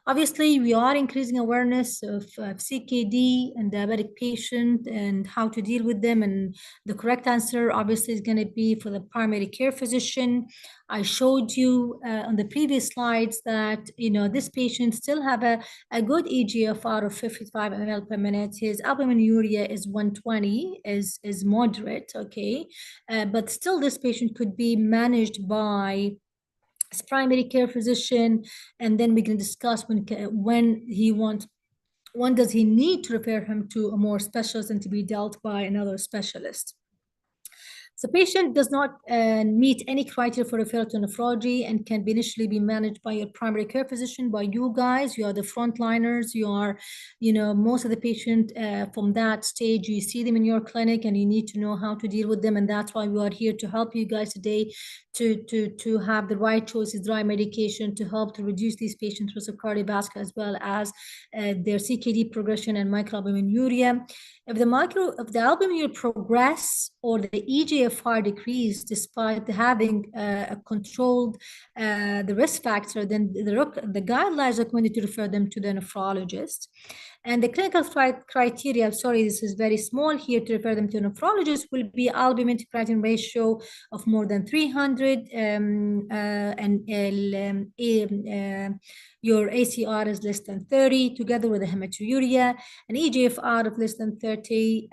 Obviously, we are increasing awareness of CKD and diabetic patient and how to deal with them. And the correct answer, obviously, is going to be for the primary care physician. I showed you on the previous slides that, this patient still have a good eGFR of 55 ml per minute. His albuminuria is 120, is moderate, okay? But still, this patient could be managed by his primary care physician, and then we can discuss when does he need to refer him to a more specialist and to be dealt by another specialist. So patient does not meet any criteria for referral to nephrology and can be initially be managed by your primary care physician, by you guys. You are the frontliners. You are, most of the patient from that stage, you see them in your clinic and you need to know how to deal with them. And that's why we are here to help you guys today to have the right choices, the right medication to help to reduce these patients' risk of cardiovascular as well as their CKD progression and microalbuminuria. If the albumin progress or the eGFR decrease despite having a controlled the risk factor, then the guidelines recommended to refer them to the nephrologist. And the clinical criteria, sorry, this is very small here, to refer them to a nephrologist will be albumin to creatinine ratio of more than 300 your ACR is less than 30 together with a hematuria, an eGFR of less than 30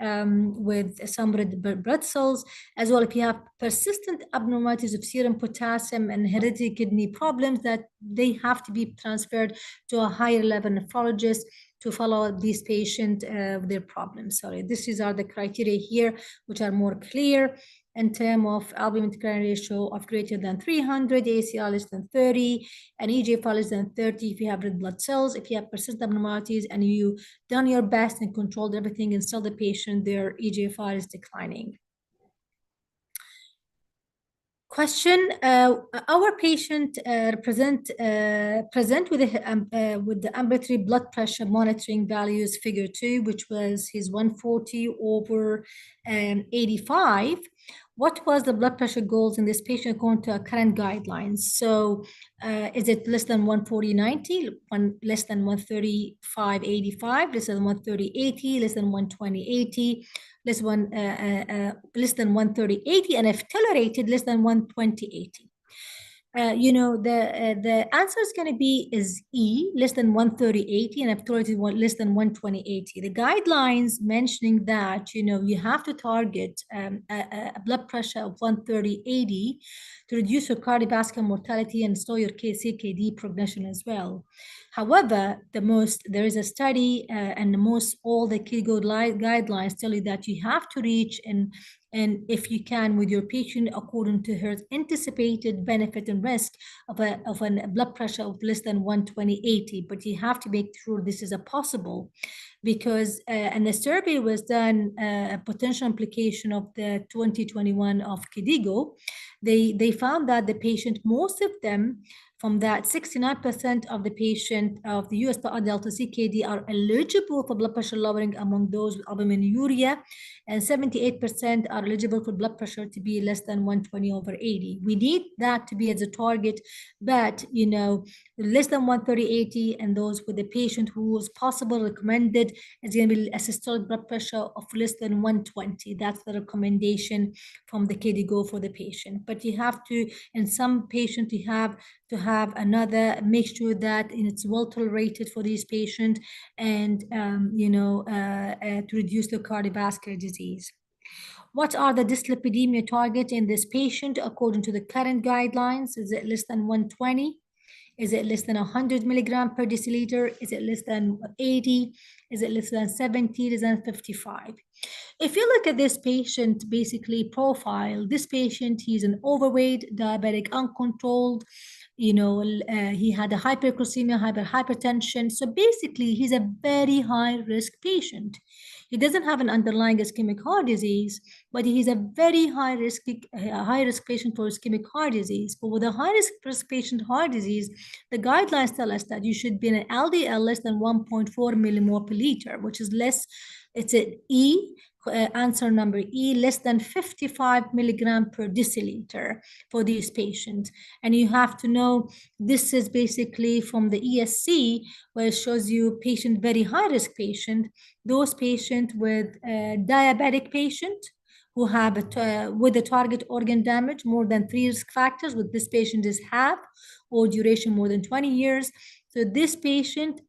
with some red blood cells, as well if you have persistent abnormalities of serum potassium and hereditary kidney problems, that they have to be transferred to a higher level nephrologist to follow these patients their problems. Sorry, these are the criteria here, which are more clear in terms of albumin to creatinine ratio of greater than 300, ACR less than 30, and eGFR less than 30 if you have red blood cells. If you have persistent abnormalities and you done your best and controlled everything and still the patient, their eGFR is declining. Question: our patient present with the ambulatory blood pressure monitoring values figure 2, which was his 140 over 85. What was the blood pressure goals in this patient according to our current guidelines? So is it less than 140/90, less than 135/85, less than 130/80, less than 120/80, less than 130/80, and if tolerated, less than 120/80? The answer is going to be is E, less than 130/80, and if tolerated, less than 120/80. The guidelines mentioning that, you have to target a blood pressure of 130/80 to reduce your cardiovascular mortality and slow your CKD progression as well. However, there is a study and all the KDIGO guidelines tell you that you have to reach and if you can with your patient according to her anticipated benefit and risk of a blood pressure of less than 120/80, but you have to make sure this is possible because and the survey was done a potential implication of the 2021 of KDIGO. They found that the patient, most of them, from that 69% of the patient of the US Delta CKD are eligible for blood pressure lowering among those with albuminuria, and 78% are eligible for blood pressure to be less than 120/80. We need that to be as a target, but less than 130/80 and those with a patient who is possible recommended is going to be a systolic blood pressure of less than 120. That's the recommendation from the KDIGO for the patient. But you have to, in some patients, you have to have another, make sure that it's well tolerated for these patients and, to reduce the cardiovascular disease. What are the dyslipidemia target in this patient according to the current guidelines? Is it less than 120? Is it less than 100 milligram per deciliter? Is it less than 80? Is it less than 70? Less than 55? If you look at this patient basically profile, this patient, he's an overweight, diabetic, uncontrolled, he had a hyperglycemia, hypertension. So basically, he's a very high risk patient. He doesn't have an underlying ischemic heart disease, but he's a very high risk patient for ischemic heart disease. But with a high risk patient heart disease, the guidelines tell us that you should be in an LDL less than 1.4 millimole per liter, which is less. It's an E. Answer number E, less than 55 milligram per deciliter for these patients. And you have to know this is basically from the ESC, where it shows you patient, very high risk patient, those patients with diabetic patient who have with the target organ damage more than 3 risk factors, with this patient is half or duration more than 20 years. So this patient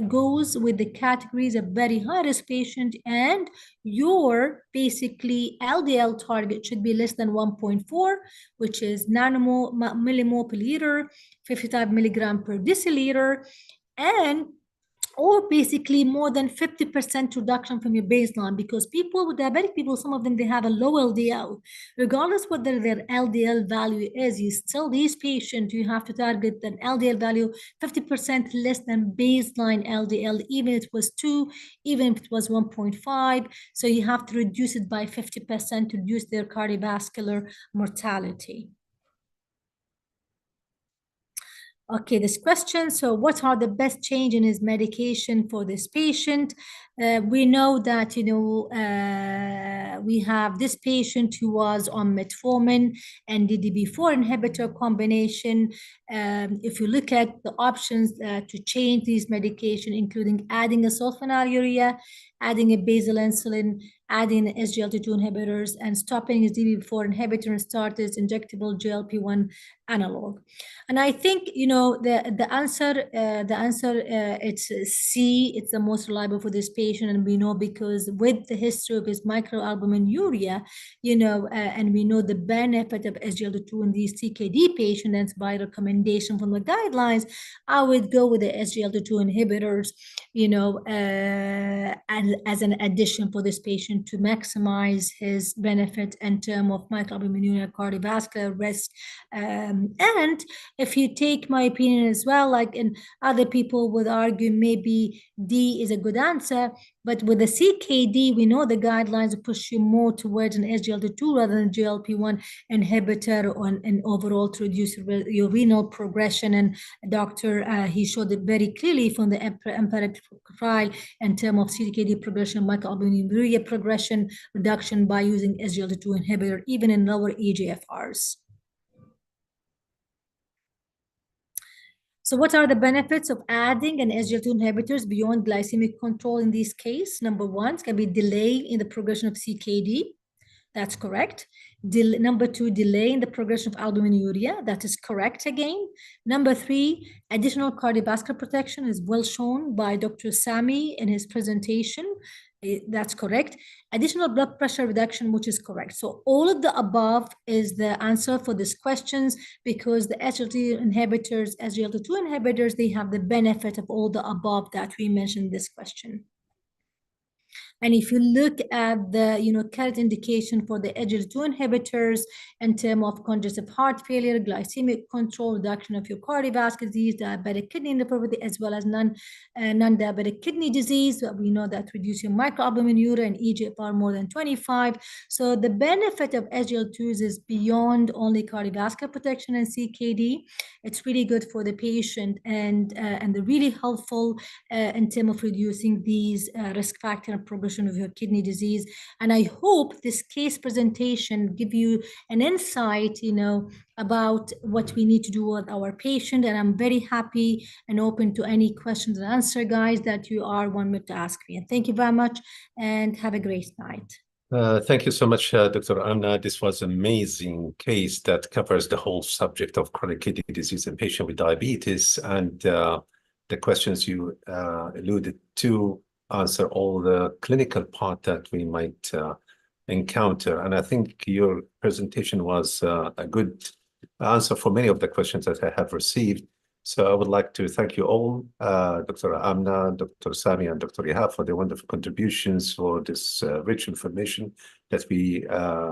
goes with the categories of very high risk patient, and your basically LDL target should be less than 1.4, which is millimole per liter, 55 milligram per deciliter. And or basically more than 50% reduction from your baseline, because people with diabetic people, some of them, they have a low LDL. Regardless whether their LDL value is, you still, these patients, you have to target an LDL value 50% less than baseline LDL, even if it was 2, even if it was 1.5. So you have to reduce it by 50% to reduce their cardiovascular mortality. Okay, this question, so what are the best change in his medication for this patient? We know that, we have this patient who was on metformin and DDB4 inhibitor combination. If you look at the options to change these medication, including adding a sulfonylurea, adding a basal insulin, adding SGLT2 inhibitors, and stopping his DDB4 inhibitor and start his injectable GLP-1 analog. And I think, the answer, it's C. It's the most reliable for this patient, and we know because with the history of his microalbuminuria, and we know the benefit of SGLT2 in these CKD patients, and by recommendation from the guidelines, I would go with the SGLT2 inhibitors, and as an addition for this patient to maximize his benefit in terms of microalbuminuria, cardiovascular risk, and if you take my opinion as well, like in other people would argue maybe D is a good answer, but with the CKD, we know the guidelines push you more towards an SGLT2 rather than GLP-1 inhibitor and overall to reduce your renal progression. And doctor, he showed it very clearly from the EMPERIC trial in terms of CKD progression, microalbuminuria progression reduction by using SGLT2 inhibitor, even in lower eGFRs. So what are the benefits of adding an SGLT2 inhibitors beyond glycemic control in this case? Number one, it's going to be delay in the progression of CKD. That's correct. Number two, delay in the progression of albuminuria. That is correct again. Number three, additional cardiovascular protection is well shown by Dr. Sami in his presentation. That's correct. Additional blood pressure reduction, which is correct. So all of the above is the answer for these questions, because the SGLT2 inhibitors, they have the benefit of all the above that we mentioned in this question. And if you look at the current indication for the SGLT2 inhibitors in terms of congestive heart failure, glycemic control, reduction of your cardiovascular disease, diabetic kidney nephropathy, as well as non-diabetic kidney disease, we know that reduce your microalbuminuria and eGFR more than 25. So the benefit of SGLT2s is beyond only cardiovascular protection and CKD. It's really good for the patient and they're really helpful in terms of reducing these risk factor and progression of your kidney disease. And I hope this case presentation give you an insight, about what we need to do with our patient. And I'm very happy and open to any questions and answer, guys, that you are wanting to ask me. And thank you very much and have a great night. Thank you so much, Dr. Amna. This was an amazing case that covers the whole subject of chronic kidney disease in patients with diabetes. And the questions you alluded to answer all the clinical part that we might encounter. And I think your presentation was a good answer for many of the questions that I have received. So I would like to thank you all, Dr. Amna, Dr. Sami, and Dr. Ihab, for the wonderful contributions for this rich information that we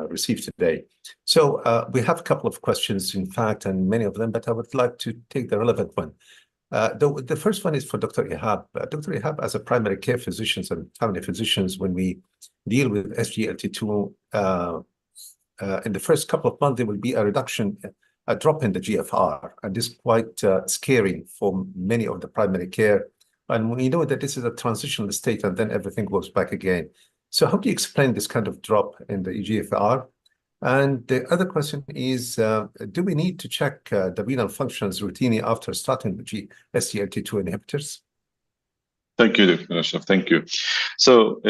received today. So we have a couple of questions, in fact, and many of them, but I would like to take the relevant one. The first one is for Dr. Ihab. Dr. Ihab, as a primary care physicians and family physicians, when we deal with SGLT2, in the first couple of months, there will be a reduction, a drop in the GFR, and this is quite scary for many of the primary care. And we know that this is a transitional state, and then everything goes back again. So how do you explain this kind of drop in the GFR? And the other question is, do we need to check the renal functions routinely after starting the SGLT2 inhibitors? Thank you, Dr. Ashraf. Thank you. So,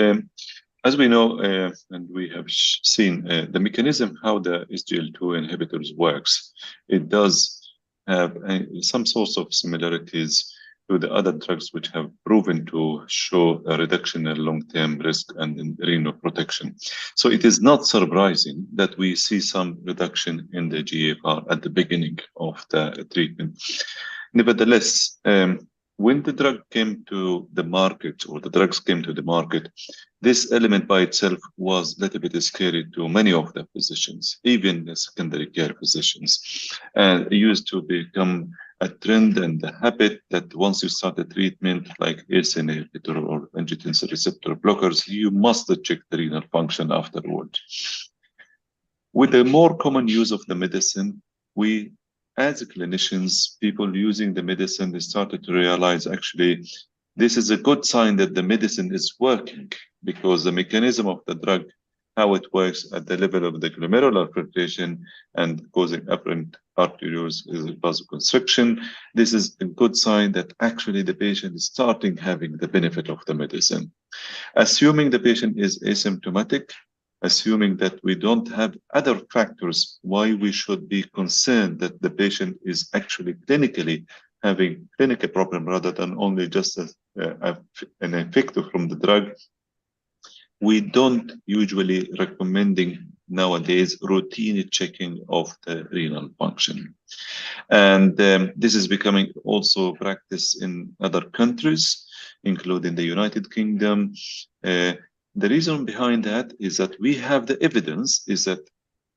as we know, and we have seen the mechanism how the SGLT2 inhibitors works, it does have some sorts of similarities to the other drugs which have proven to show a reduction in long-term risk and in renal protection. So it is not surprising that we see some reduction in the GFR at the beginning of the treatment. Nevertheless, when the drug came to the market, or the drugs came to the market, this element by itself was a little bit scary to many of the physicians, even the secondary care physicians. And it used to become a trend and a habit that once you start a treatment like ACE inhibitor or angiotensin receptor blockers, you must check the renal function afterward. With the more common use of the medicine, we, as clinicians, people using the medicine, they started to realize actually this is a good sign that the medicine is working, because the mechanism of the drug, how it works at the level of the glomerular filtration and causing apparent arteriovenous vasoconstriction, this is a good sign that actually the patient is starting having the benefit of the medicine. Assuming the patient is asymptomatic, assuming that we don't have other factors why we should be concerned that the patient is actually clinically having clinical problem rather than only just an effect from the drug, we don't usually recommending nowadays routine checking of the renal function. And this is becoming also practice in other countries, including the United Kingdom. The reason behind that is that we have the evidence is that,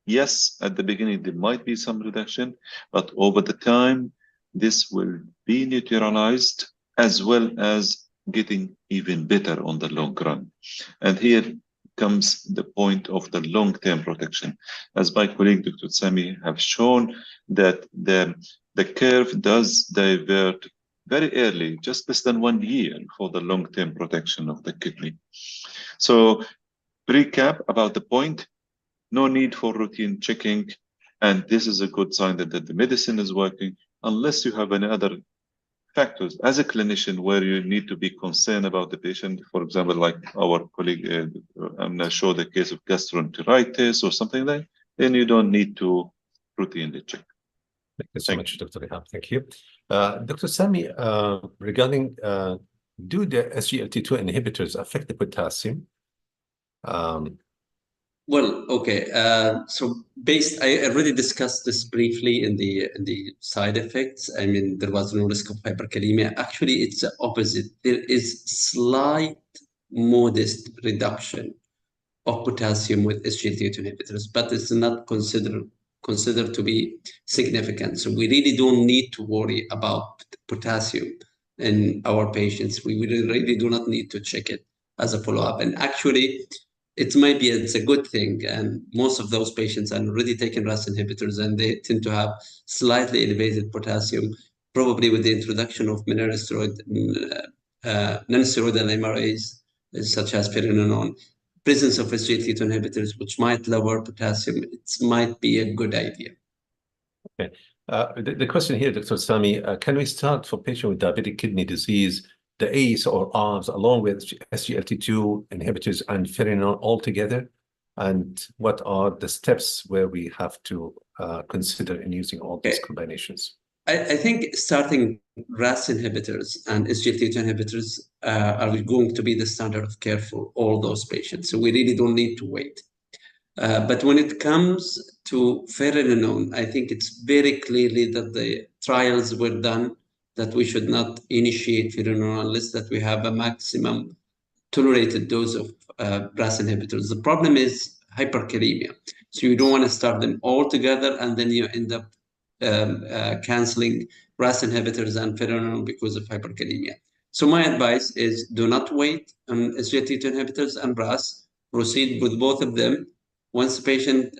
yes, at the beginning, there might be some reduction, but over the time, this will be neutralized as well as getting even better on the long run. And here comes the point of the long-term protection. As my colleague, Dr. Sami, have shown that the curve does divert very early, just less than 1 year for the long-term protection of the kidney. So recap about the point, no need for routine checking, and this is a good sign that the medicine is working, unless you have any other factors as a clinician where you need to be concerned about the patient. For example, like our colleague, I'm not sure the case of gastroenteritis or something like that, then you don't need to routinely check. Thank you so much, Dr. Ihab. Thank you. Dr. Sami, regarding do the SGLT2 inhibitors affect the potassium? Well, okay. So I already discussed this briefly in the side effects. I mean, there was no risk of hyperkalemia. Actually, it's the opposite. There is slight, modest reduction of potassium with SGLT2 inhibitors, but it's not considered to be significant. So we really don't need to worry about potassium in our patients. We really do not need to check it as a follow-up. And actually, it's a good thing. And most of those patients are already taking RAS inhibitors, and they tend to have slightly elevated potassium, probably with the introduction of non-steroidal MRAs, such as finerenone. Presence of SGLT2 inhibitors, which might lower potassium, it might be a good idea. Okay. The question here, Dr. Sami, can we start for patients with diabetic kidney disease, the ACE or ARBs, along with SGLT2 inhibitors and finerenone altogether? And what are the steps where we have to consider in using all these combinations? I think starting RAS inhibitors and SGLT2 inhibitors are going to be the standard of care for all those patients. So we really don't need to wait. But when it comes to finerenone, I think it's very clearly that the trials were done that we should not initiate finerenone unless that we have a maximum tolerated dose of RAS inhibitors. The problem is hyperkalemia. So you don't want to start them all together, and then you end up canceling RAS inhibitors and finerenone because of hyperkalemia. So my advice is do not wait on SGLT2 inhibitors and RAS. Proceed with both of them. Once the patient,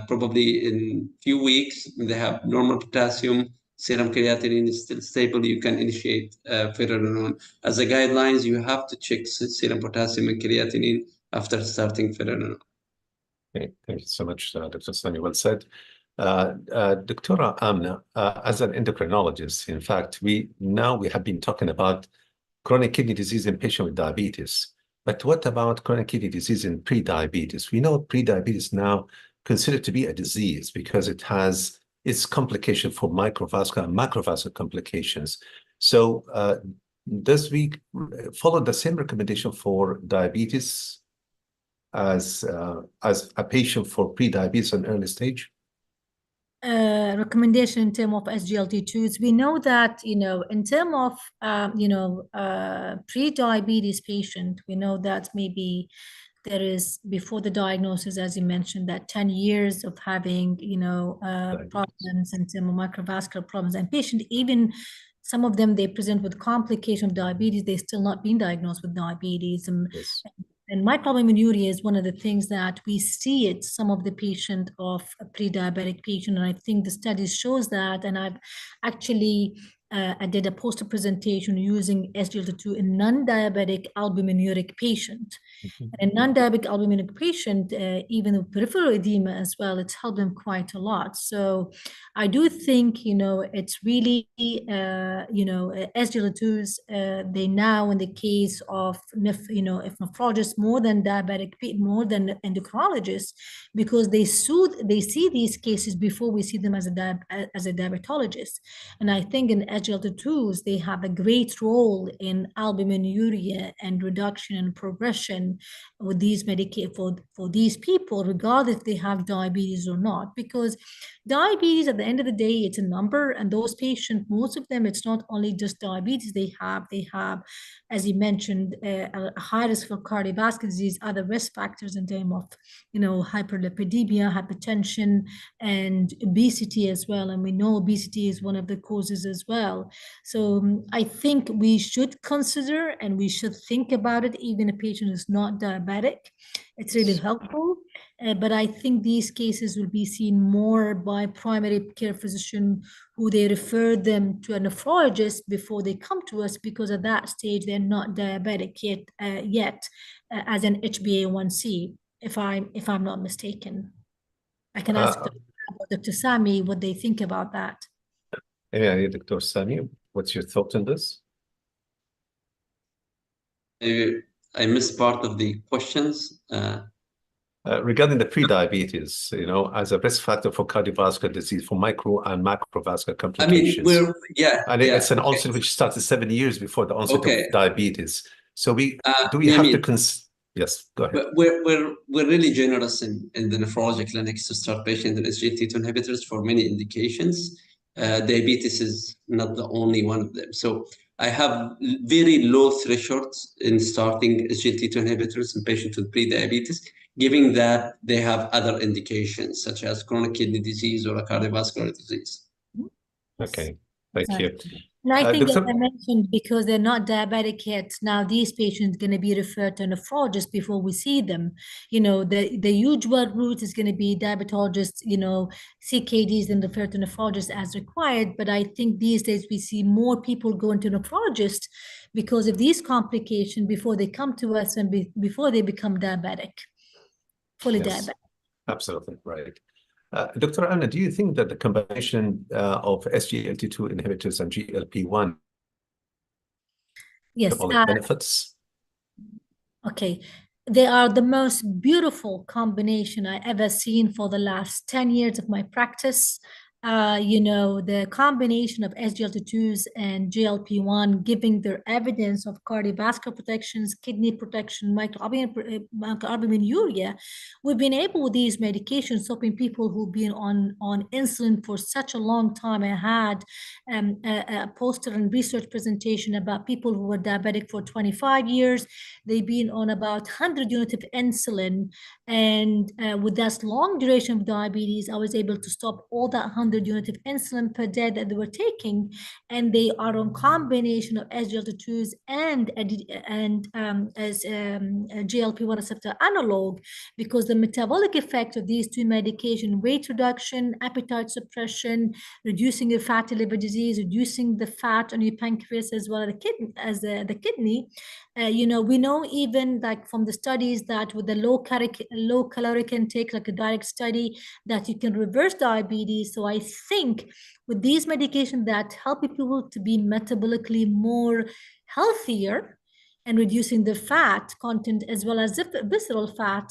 probably in few weeks, they have normal potassium, serum creatinine is still stable, you can initiate finerenone. As a guidelines, you have to check serum potassium and creatinine after starting finerenone. Okay, thank you so much, Dr. Sami. Well said. Dr. Amna, as an endocrinologist, in fact, we have been talking about chronic kidney disease in patients with diabetes. But what about chronic kidney disease in pre-diabetes? We know pre-diabetes now considered to be a disease because it has its complication for microvascular and macrovascular complications. So does we follow the same recommendation for diabetes as a patient for pre-diabetes in early stage? recommendation in terms of SGLT2s. We know that, in terms of, pre-diabetes patient, we know that maybe there is, before the diagnosis, as you mentioned, that 10 years of having, problems in terms of microvascular problems. And patient, even some of them, they present with complication of diabetes, they still not been diagnosed with diabetes. Yes. And microalbuminuria is one of the things that we see it, some of the patient of a pre-diabetic patient. And I think the studies shows that, and I've actually, I did a poster presentation using SGLT2 in non-diabetic albuminuric patient. And a non-diabetic albuminuric patient, even with peripheral edema as well, it's helped them quite a lot. So I do think, it's really, SGLT2s, they now, in the case of, if nephrologists, more than diabetic, more than endocrinologists, because they see these cases before we see them as a diabetologist. And I think in SGLT2s, they have a great role in albuminuria and reduction and progression with these for these people, regardless if they have diabetes or not. Because diabetes, at the end of the day, it's a number, and those patients, most of them, it's not only just diabetes they have, as you mentioned, a high risk for cardiovascular disease, other risk factors in terms of, hyperlipidemia, hypertension, and obesity as well. And we know obesity is one of the causes as well. So I think we should consider and we should think about it, even a patient is not diabetic. It's really helpful. But I think these cases will be seen more by primary care physician, who they refer them to a nephrologist before they come to us, because at that stage they're not diabetic yet, as an HbA1c, if I'm not mistaken. I can ask Dr. Sami what they think about that. Yeah, Dr. Sami, what's your thought on this? I missed part of the questions. Regarding the pre-diabetes, as a risk factor for cardiovascular disease, for micro and macrovascular complications. It's an onset which started 7 years before the onset of diabetes. So do we have to yes, go ahead. But we're really generous in the nephrology clinics to start patients in SGLT2 inhibitors for many indications. Diabetes is not the only one of them. So I have very low thresholds in starting SGLT2 inhibitors in patients with pre-diabetes, given that they have other indications such as chronic kidney disease or a cardiovascular disease. Okay, thank you. And I think, as I mentioned, because they're not diabetic yet, now these patients are going to be referred to a nephrologist before we see them. The usual route is going to be diabetologists, CKDs, and referred to nephrologists as required. But I think these days we see more people going to nephrologists because of these complications before they come to us and before they become diabetic, fully diabetic. Absolutely right. Dr. Anna, do you think that the combination of SGLT2 inhibitors and GLP-1 benefits? Okay. They are the most beautiful combination I ever seen for the last 10 years of my practice. The combination of SGLT2s and GLP-1 giving their evidence of cardiovascular protections, kidney protection, microalbuminuria. We've been able with these medications, helping people who've been on insulin for such a long time. I had a poster and research presentation about people who were diabetic for 25 years. They've been on about 100 units of insulin. And with that long duration of diabetes, I was able to stop all that 100 units of insulin per day that they were taking. And they are on combination of SGLT2s and GLP-1 receptor analog, because the metabolic effect of these two medications, weight reduction, appetite suppression, reducing your fatty liver disease, reducing the fat on your pancreas as well as the kidney. We know even like from the studies that with the low caloric intake, like a direct study, that you can reverse diabetes. So I think with these medications that help people to be metabolically more healthier and reducing the fat content as well as the visceral fat,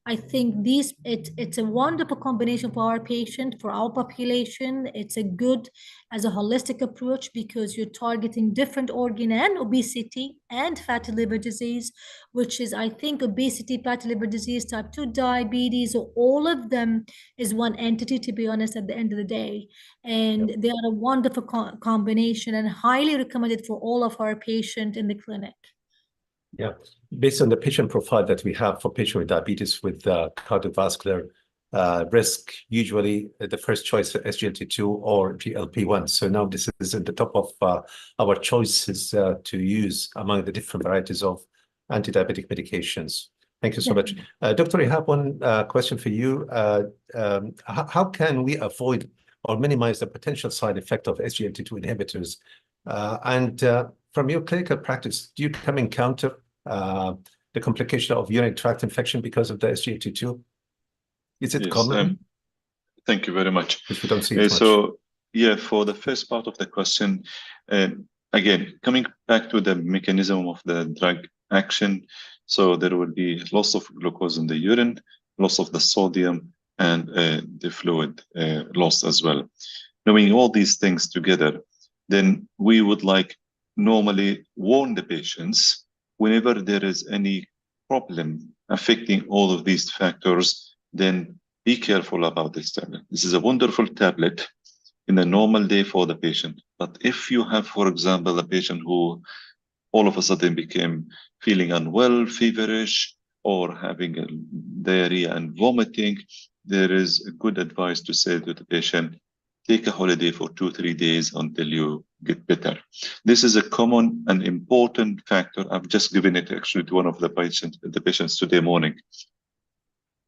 I think it's a wonderful combination for our patient, for our population. It's a good as a holistic approach because you're targeting different organ and obesity and fatty liver disease, which is, I think, obesity, fatty liver disease, type 2 diabetes, or all of them is one entity, to be honest, at the end of the day. And they are a wonderful combination and highly recommended for all of our patients in the clinic. Yeah, based on the patient profile that we have for patients with diabetes with cardiovascular risk, usually the first choice is SGLT2 or GLP-1. So now this is at the top of our choices to use among the different varieties of anti-diabetic medications. Thank you so much. Dr. I have one question for you. How can we avoid or minimize the potential side effect of SGLT2 inhibitors? From your clinical practice, do you encounter the complication of urinary tract infection because of the SGLT2? Is it common? Thank you very much. Because we don't see it much. So, yeah, for the first part of the question, again, coming back to the mechanism of the drug action, so there will be loss of glucose in the urine, loss of the sodium, and the fluid loss as well. Knowing all these things together, then we would normally warn the patients whenever there is any problem affecting all of these factors, then be careful about this tablet. This is a wonderful tablet in a normal day for the patient. But if you have, for example, a patient who all of a sudden became feeling unwell, feverish, or having a diarrhea and vomiting, there is a good advice to say to the patient, take a holiday for 2-3 days until you get better. This is a common and important factor. I've just given it actually to one of the patients today morning.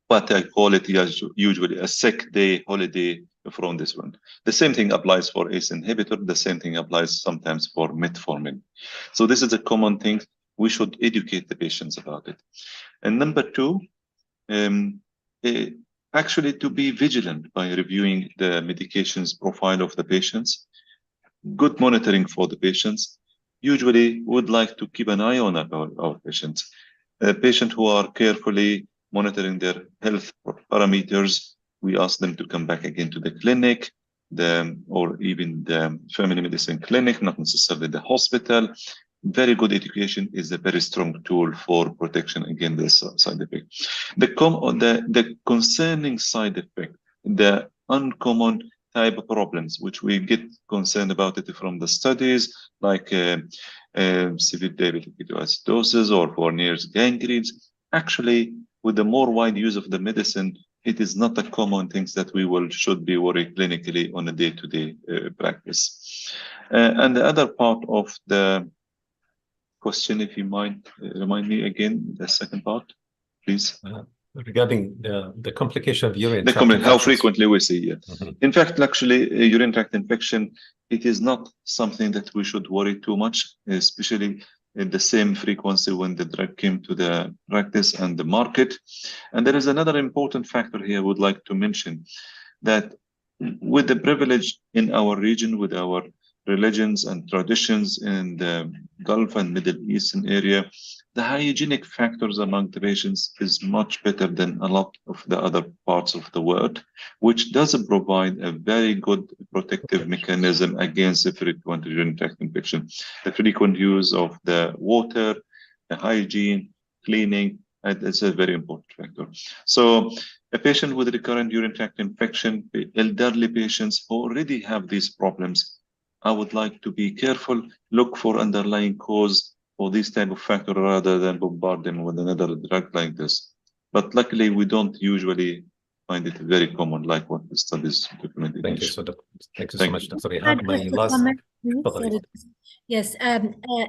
But I call it usually a sick day holiday from this one. The same thing applies for ACE inhibitor. The same thing applies sometimes for metformin. So this is a common thing. We should educate the patients about it. And number two, actually to be vigilant by reviewing the medications profile of the patients. Good monitoring for the patients. Usually would like to keep an eye on our patients. Patients who are carefully monitoring their health parameters, we ask them to come back again to the clinic, or even the family medicine clinic, not necessarily the hospital. Very good education is a very strong tool for protection against this side effect. The concerning side effect, the uncommon type of problems, which we get concerned about it from the studies, like severe diabetic ketoacidosis or Fournier's gangrenes. Actually, with the more wide use of the medicine, it is not a common thing that we should be worried clinically on a day-to-day practice. And the other part of the question, if you mind, remind me again the second part, please. Regarding the complication of urinary tract infections. How infections. frequently we see it. In fact, actually, urinary tract infection, it is not something that we should worry too much, especially in the same frequency when the drug came to the practice and the market. And there is another important factor here I would like to mention, that with the privilege in our region, with our religions and traditions in the Gulf and Middle Eastern area, the hygienic factors among the patients is much better than a lot of the other parts of the world, which does provide a very good protective mechanism against the frequent urinary tract infection. The frequent use of the water, the hygiene, cleaning, it's a very important factor. So a patient with recurrent urinary tract infection, elderly patients who already have these problems, I would like to be careful, look for underlying cause for this type of factor rather than bombard them with another drug like this. But luckily, we don't usually find it very common, like what the studies documented. Thank you so much, Dr. Ihab. My Just a last comment, please. Sorry. Yes,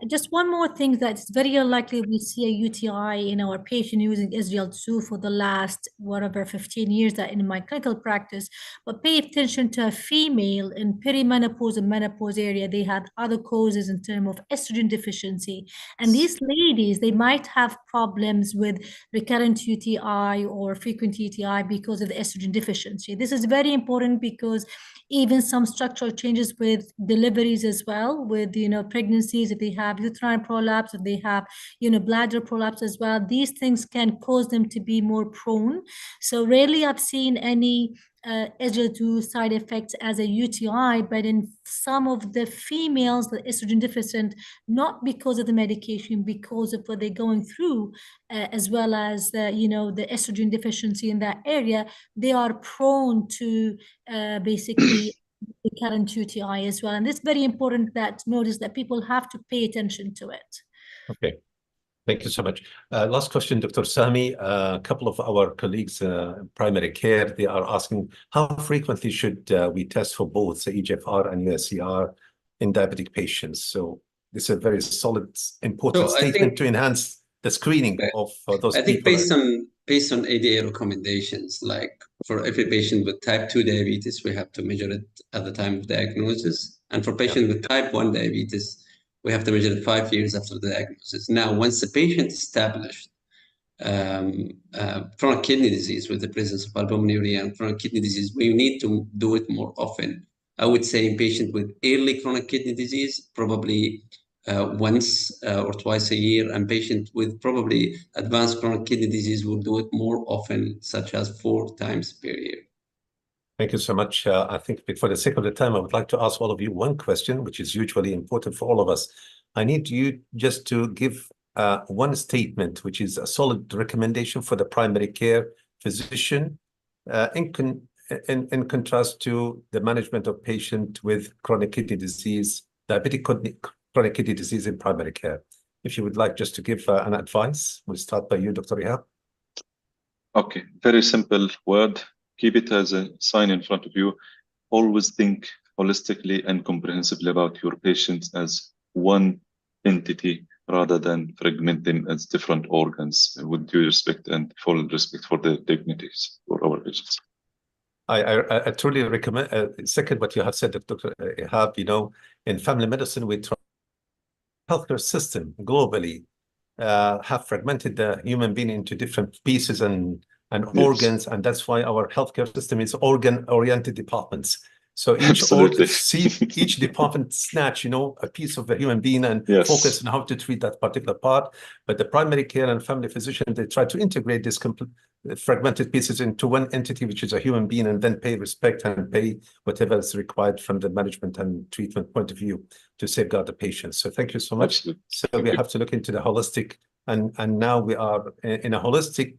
just one more thing, that it's very unlikely we see a UTI in our patient using SGLT2 for the last, whatever, 15 years that in my clinical practice. But pay attention to a female in perimenopause and menopause area. They had other causes in terms of estrogen deficiency. And these ladies, they might have problems with recurrent UTI or frequent UTI because of the estrogen deficiency. This is very important because even some structural changes with deliveries comorbidities as well with, pregnancies, if they have uterine prolapse, if they have, bladder prolapse as well, these things can cause them to be more prone. So rarely I've seen any SGLT2 side effects as a UTI, but in some of the females, the estrogen deficient, not because of the medication, because of what they're going through, as well as the estrogen deficiency in that area, they are prone to basically recurrent UTI as well. And it's very important that notice that people have to pay attention to it. Okay. Thank you so much. Last question, Dr. Sami. A couple of our colleagues in primary care, they are asking, how frequently should we test for both the EGFR and USCR in diabetic patients? So this is a very solid, important statement to enhance the screening of those people. I think based on ADA recommendations, like for every patient with type 2 diabetes, we have to measure it at the time of diagnosis. And for patients with type 1 diabetes, we have to measure it 5 years after the diagnosis. Now, once the patient established chronic kidney disease with the presence of albuminuria and chronic kidney disease, we need to do it more often. I would say in patients with early chronic kidney disease, probably once or twice a year, and patients with probably advanced chronic kidney disease will do it more often, such as 4 times per year. Thank you so much. I think for the sake of the time, I would like to ask all of you one question, which is usually important for all of us. I need you just to give one statement, which is a solid recommendation for the primary care physician in contrast to the management of patient with chronic kidney disease, diabetic chronic kidney disease in primary care. If you would like just to give an advice, we'll start by you, Dr. Ihab. Okay, very simple word. Keep it as a sign in front of you. Always think holistically and comprehensively about your patients as one entity rather than fragment them as different organs, with due respect and full respect for the dignities for our patients. I truly recommend, second what you have said, Dr. Ihab, in family medicine, we try healthcare system globally have fragmented the human being into different pieces and organs, and that's why our healthcare system is organ-oriented departments. So each department snatch, a piece of the human being and focus on how to treat that particular part. But the primary care and family physician, they try to integrate these fragmented pieces into one entity, which is a human being, and then pay respect and pay whatever is required from the management and treatment point of view to safeguard the patient. So thank you so much. Absolutely. So we have to look into the holistic, and now we are in a holistic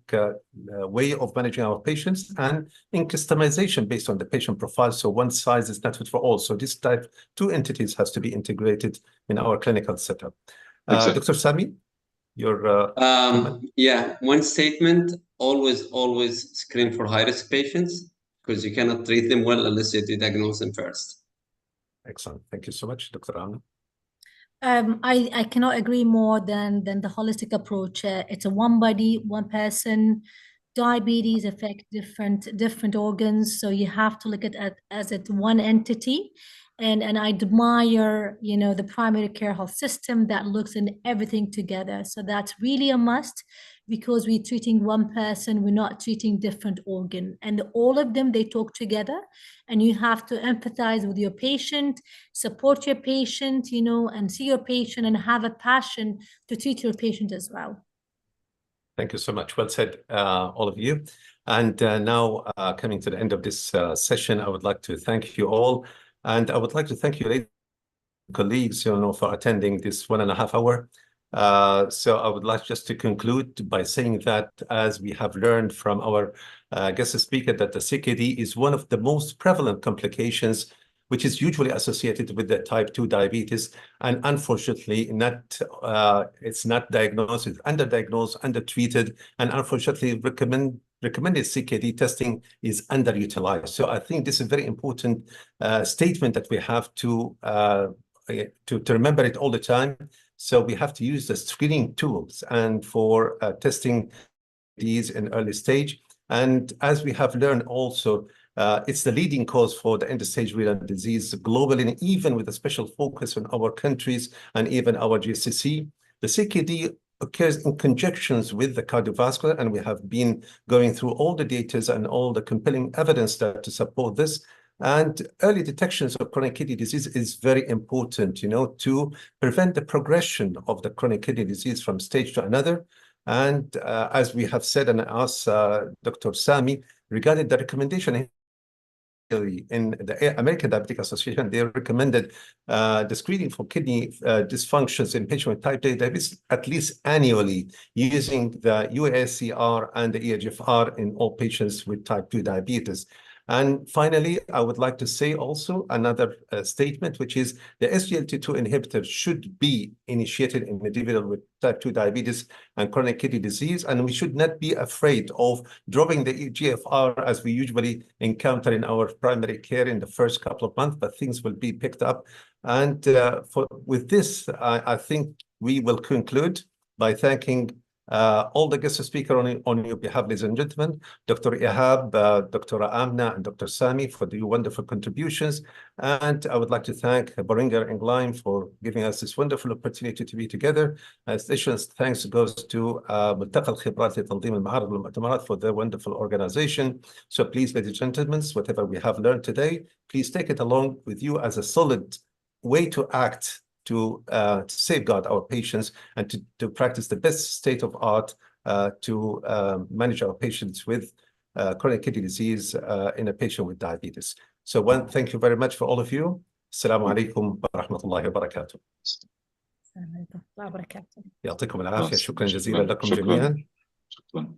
way of managing our patients and in customization based on the patient profile. So one size is not fit for all. So this type 2 entities has to be integrated in our clinical setup. Exactly. Dr. Sami, your one statement: always screen for high-risk patients, because you cannot treat them well unless you diagnose them first. Excellent. Thank you so much, Dr. Amna. I cannot agree more than the holistic approach. It's a one body, one person. Diabetes affect different organs, so you have to look at it as one entity. And I admire, the primary care health system that looks in everything together. So that's really a must, because we're treating one person, we're not treating different organ. And all of them, they talk together, and you have to empathize with your patient, support your patient, and see your patient and have a passion to treat your patient as well. Thank you so much. Well said, all of you. And now coming to the end of this session, I would like to thank you all. And I would like to thank you, colleagues, for attending this 1.5 hour. So I would like just to conclude by saying that, as we have learned from our guest speaker, that the CKD is one of the most prevalent complications, which is usually associated with the type 2 diabetes. And unfortunately, it's not diagnosed, it's underdiagnosed, undertreated, and unfortunately recommended CKD testing is underutilized. So I think this is a very important statement that we have to remember it all the time. So we have to use the screening tools and for testing these in early stage. And as we have learned also, it's the leading cause for the end-stage renal disease globally, and even with a special focus on our countries and even our GCC. The CKD occurs in conjunctions with the cardiovascular, and we have been going through all the data and all the compelling evidence to support this. And early detections of chronic kidney disease is very important, to prevent the progression of the chronic kidney disease from stage to another. And as we have said and asked Dr. Sami, regarding the recommendation in the American Diabetic Association, they recommended the screening for kidney dysfunctions in patients with type 2 diabetes at least annually, using the UASCR and the EGFR in all patients with type 2 diabetes. And finally, I would like to say also another statement, which is the SGLT2 inhibitor should be initiated in individuals with type 2 diabetes and chronic kidney disease. And we should not be afraid of dropping the EGFR as we usually encounter in our primary care in the first couple of months, but things will be picked up. And with this, I think we will conclude by thanking all the guest speakers on your behalf, ladies and gentlemen, Dr. Ihab, Dr. Amna, and Dr. Sami for the wonderful contributions. And I would like to thank Boringer and Gleim for giving us this wonderful opportunity to be together. Additional thanks goes to ملتقى الخبرات لتنظيم المعارض والمؤتمرات for their wonderful organization. So please, ladies and gentlemen, whatever we have learned today, please take it along with you as a solid way to act to safeguard our patients and to practice the best state of art to manage our patients with chronic kidney disease in a patient with diabetes. So thank you very much for all of you. Assalamu alaikum wa rahmatullahi wa barakatuh. السلام عليكم ورحمة الله وبركاته. يعطيكم العافية. شكرا جزيلا لكم جميعا. شكرا.